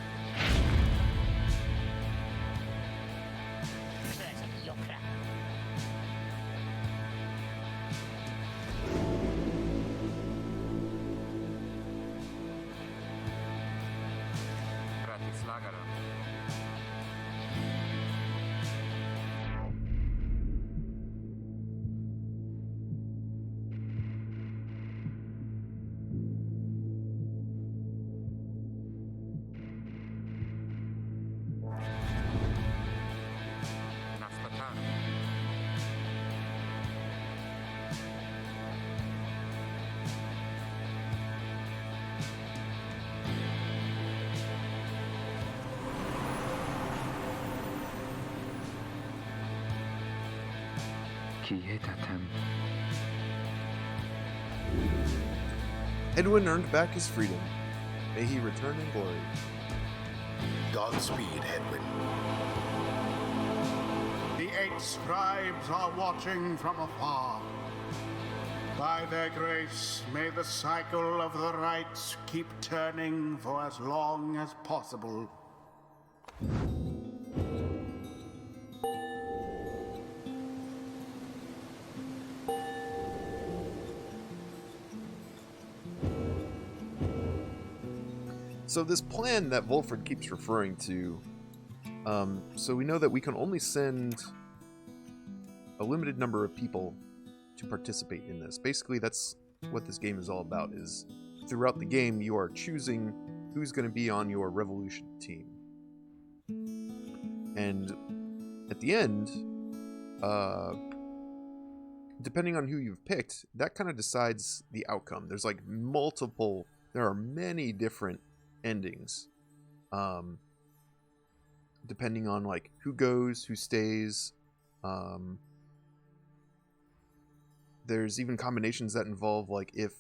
S1: Edwin earned back his freedom. May he return in glory.
S3: Godspeed, Edwin. The 8 scribes are watching from afar. By their grace, may the cycle of the rites keep turning for as long as possible.
S1: So this plan that Wolfred keeps referring to, so we know that we can only send a limited number of people to participate in this. Basically, that's what this game is all about, is throughout the game you are choosing who's going to be on your revolution team. And at the end, depending on who you've picked, that kind of decides the outcome. There's like there are many different endings, depending on like who goes, who stays. There's even combinations that involve like if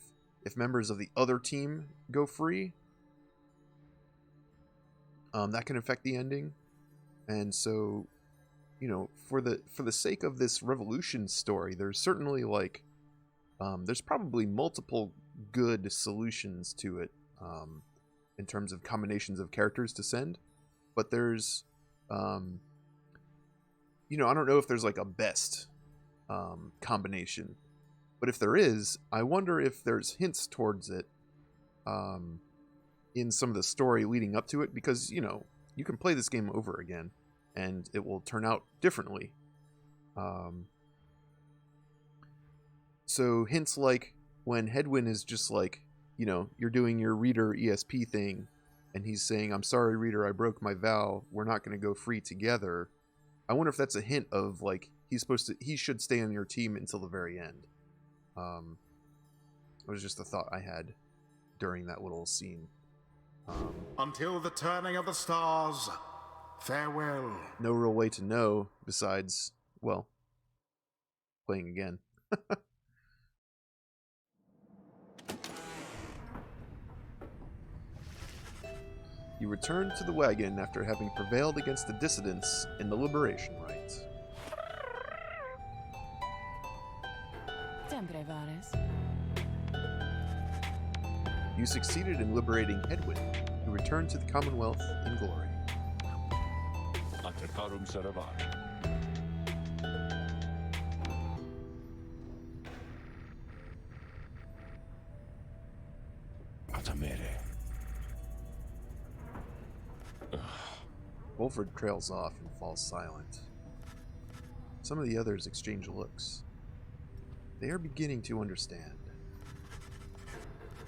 S1: members of the other team go free, that can affect the ending. And so, you know, for the sake of this revolution story, there's certainly like there's probably multiple good solutions to it, in terms of combinations of characters to send, but there's you know, I don't know if there's like a best combination, but if there is, I wonder if there's hints towards it in some of the story leading up to it, because, you know, you can play this game over again and it will turn out differently. So hints like when Hedwyn is just like, you know, you're doing your reader ESP thing and he's saying, "I'm sorry, reader, I broke my vow. We're not going to go free together." I wonder if that's a hint of like he should stay on your team until the very end. It was just a thought I had during that little scene.
S3: Until the turning of the stars, farewell.
S1: No real way to know besides, well, playing again. You return to the wagon after having prevailed against the dissidents in the liberation rite. You succeeded in liberating Edwin, who returned to the Commonwealth in glory.
S2: Atracarum servare. Atamere.
S1: Wolfred trails off and falls silent. Some of the others exchange looks. They are beginning to understand.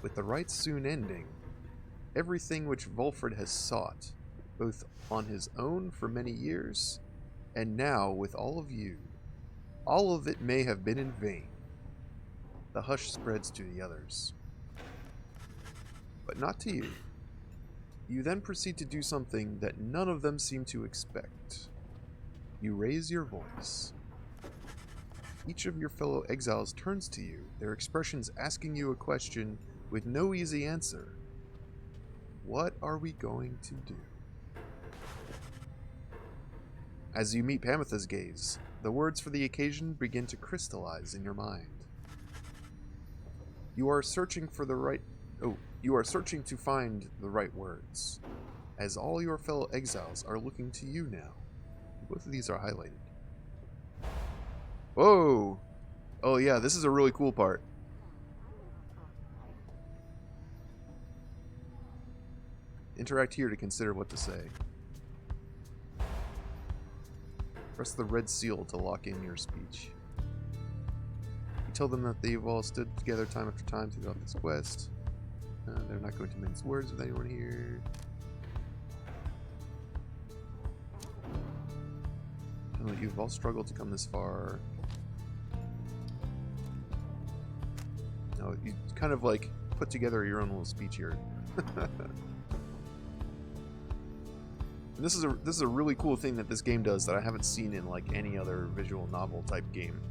S1: With the rites soon ending, everything which Wolfred has sought, both on his own for many years, and now with all of you, all of it may have been in vain. The hush spreads to the others. But not to you. You then proceed to do something that none of them seem to expect. You raise your voice. Each of your fellow exiles turns to you, their expressions asking you a question with no easy answer. What are we going to do? As you meet Pamitha's gaze, the words for the occasion begin to crystallize in your mind. You are searching to find the right words, as all your fellow exiles are looking to you now. Both of these are highlighted. Whoa! Oh yeah, this is a really cool part. Interact here to consider what to say. Press the red seal to lock in your speech. You tell them that they've all stood together time after time throughout this quest. They're not going to mince words with anyone here. Tell them that you've all struggled to come this far. No, you kind of like put together your own little speech here. And this is a really cool thing that this game does that I haven't seen in like any other visual novel type game.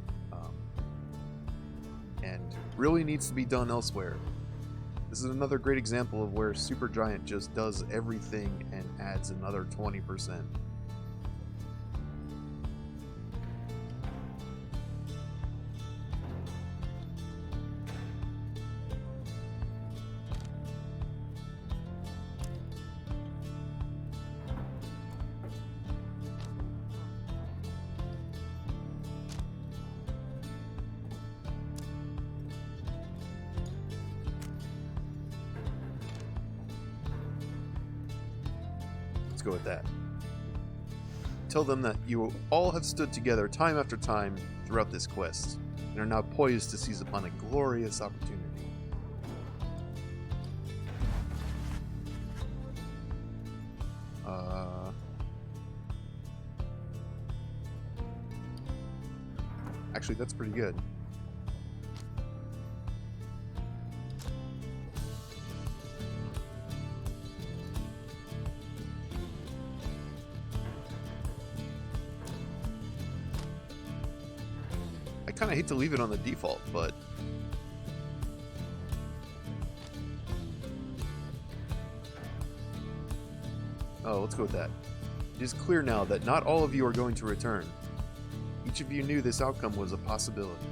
S1: and really needs to be done elsewhere. This is another great example of where Supergiant just does everything and adds another 20%. Let's go with that. Tell them that you all have stood together time after time throughout this quest, and are now poised to seize upon a glorious opportunity. Actually, that's pretty good. I kind of hate to leave it on the default, but oh, let's go with that. It is clear now that not all of you are going to return. Each of you knew this outcome was a possibility.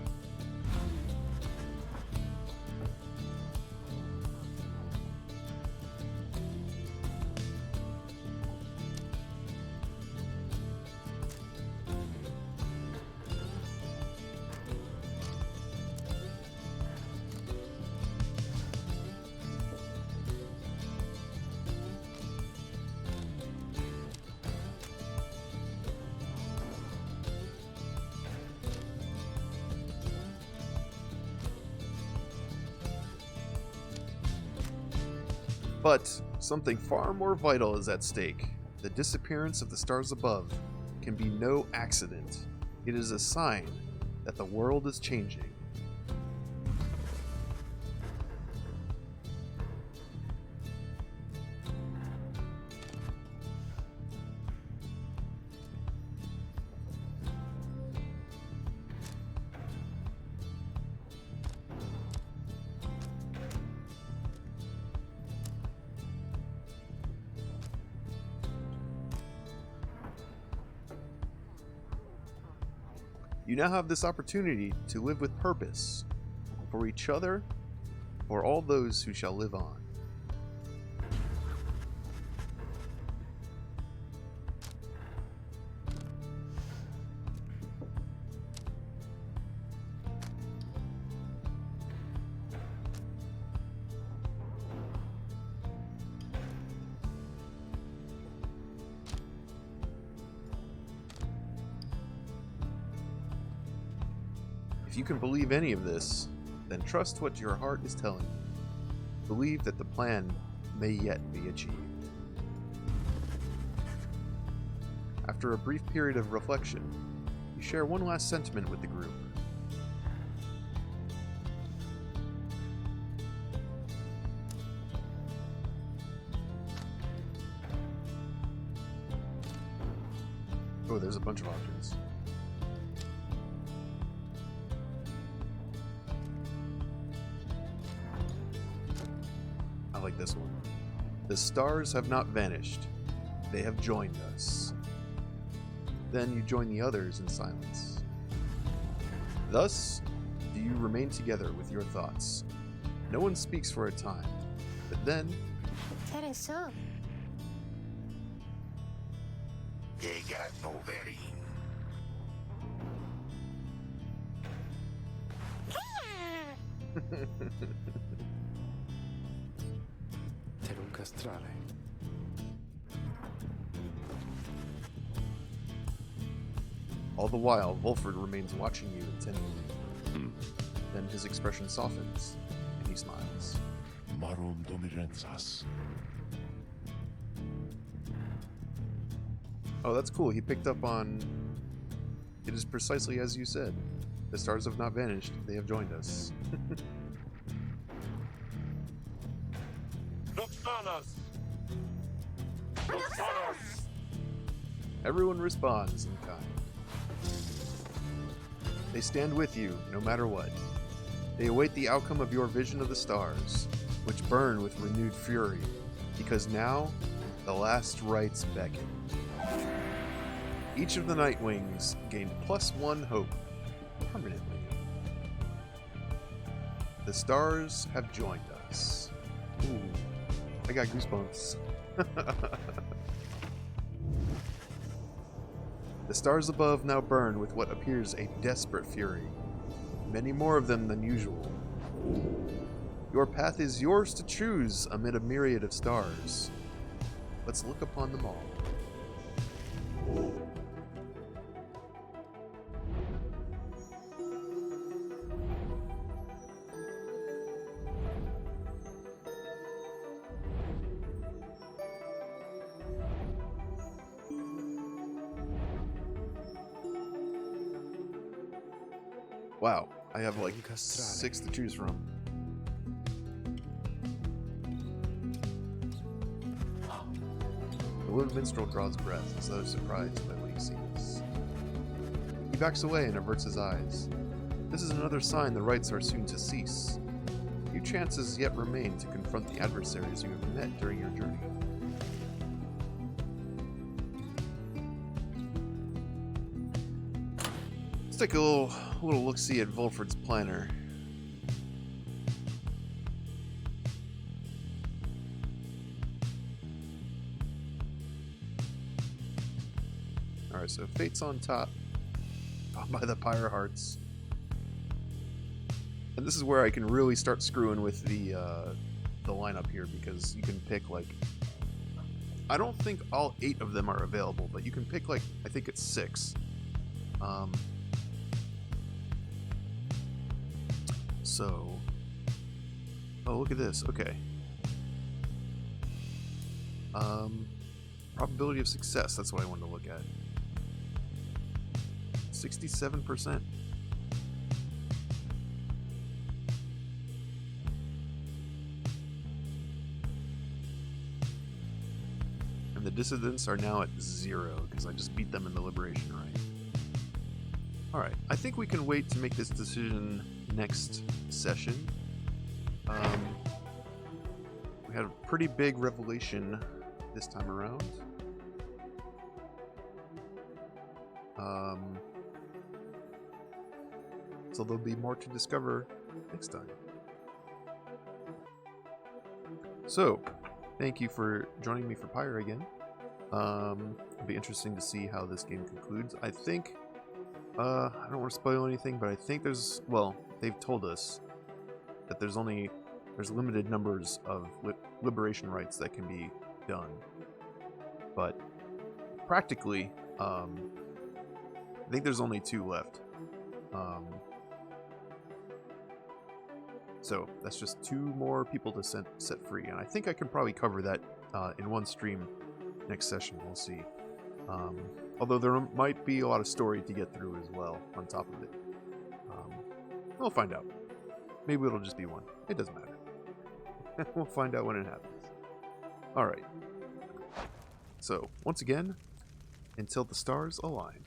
S1: But something far more vital is at stake. The disappearance of the stars above can be no accident. It is a sign that the world is changing. You now have this opportunity to live with purpose, for each other, for all those who shall live on. If you can believe any of this, then trust what your heart is telling you. Believe that the plan may yet be achieved. After a brief period of reflection, you share one last sentiment with the group. Oh, there's a bunch of options. I like this one. The stars have not vanished. They have joined us. Then you join the others in silence. Thus, do you remain together with your thoughts. No one speaks for a time, but then...
S8: Interessant.
S3: They got no very.
S7: Te lo incastrare.
S1: All the while, Volford remains watching you intently. Then his expression softens, and he smiles.
S2: Marum domirensas.
S1: Oh, that's cool. He picked up on... It is precisely as you said. The stars have not vanished. They have joined us.
S2: Noxanas! Noxanas!
S1: Everyone responds in kind. They stand with you, no matter what. They await the outcome of your vision of the stars, which burn with renewed fury, because now the last rites beckon. Each of the Nightwings gained +1 hope permanently. The stars have joined us. Ooh, I got goosebumps. The stars above now burn with what appears a desperate fury, many more of them than usual. Your path is yours to choose amid a myriad of stars. Let's look upon them all. Wow, I have like 6 to choose from. The wood minstrel draws breath as though surprised by what he sees. He backs away and averts his eyes. This is another sign the rites are soon to cease. Few chances yet remain to confront the adversaries you have met during your journey. Let's take a little look-see at Volfred's planner. Alright, so Fate's on top by the Pyre Hearts. And this is where I can really start screwing with the lineup here, because you can pick, like, I don't think all 8 of them are available, but you can pick, like, I think it's 6. So, oh, look at this. Okay. Probability of success, that's what I wanted to look at. 67%. And the dissidents are now at 0, because I just beat them in the liberation right. Alright, I think we can wait to make this decision next session. We had a pretty big revelation this time around. So there'll be more to discover next time. So, thank you for joining me for Pyre again. It'll be interesting to see how this game concludes. I think, I don't want to spoil anything, but I think there's, well, they've told us that there's limited numbers of liberation rites that can be done. But practically, I think there's only 2 left. So that's just 2 more people to set free, and I think I can probably cover that in one stream next session. We'll see. Although there might be a lot of story to get through as well on top of it. We'll find out. Maybe it'll just be 1. It doesn't matter. We'll find out when it happens. Alright. So, once again, until the stars align.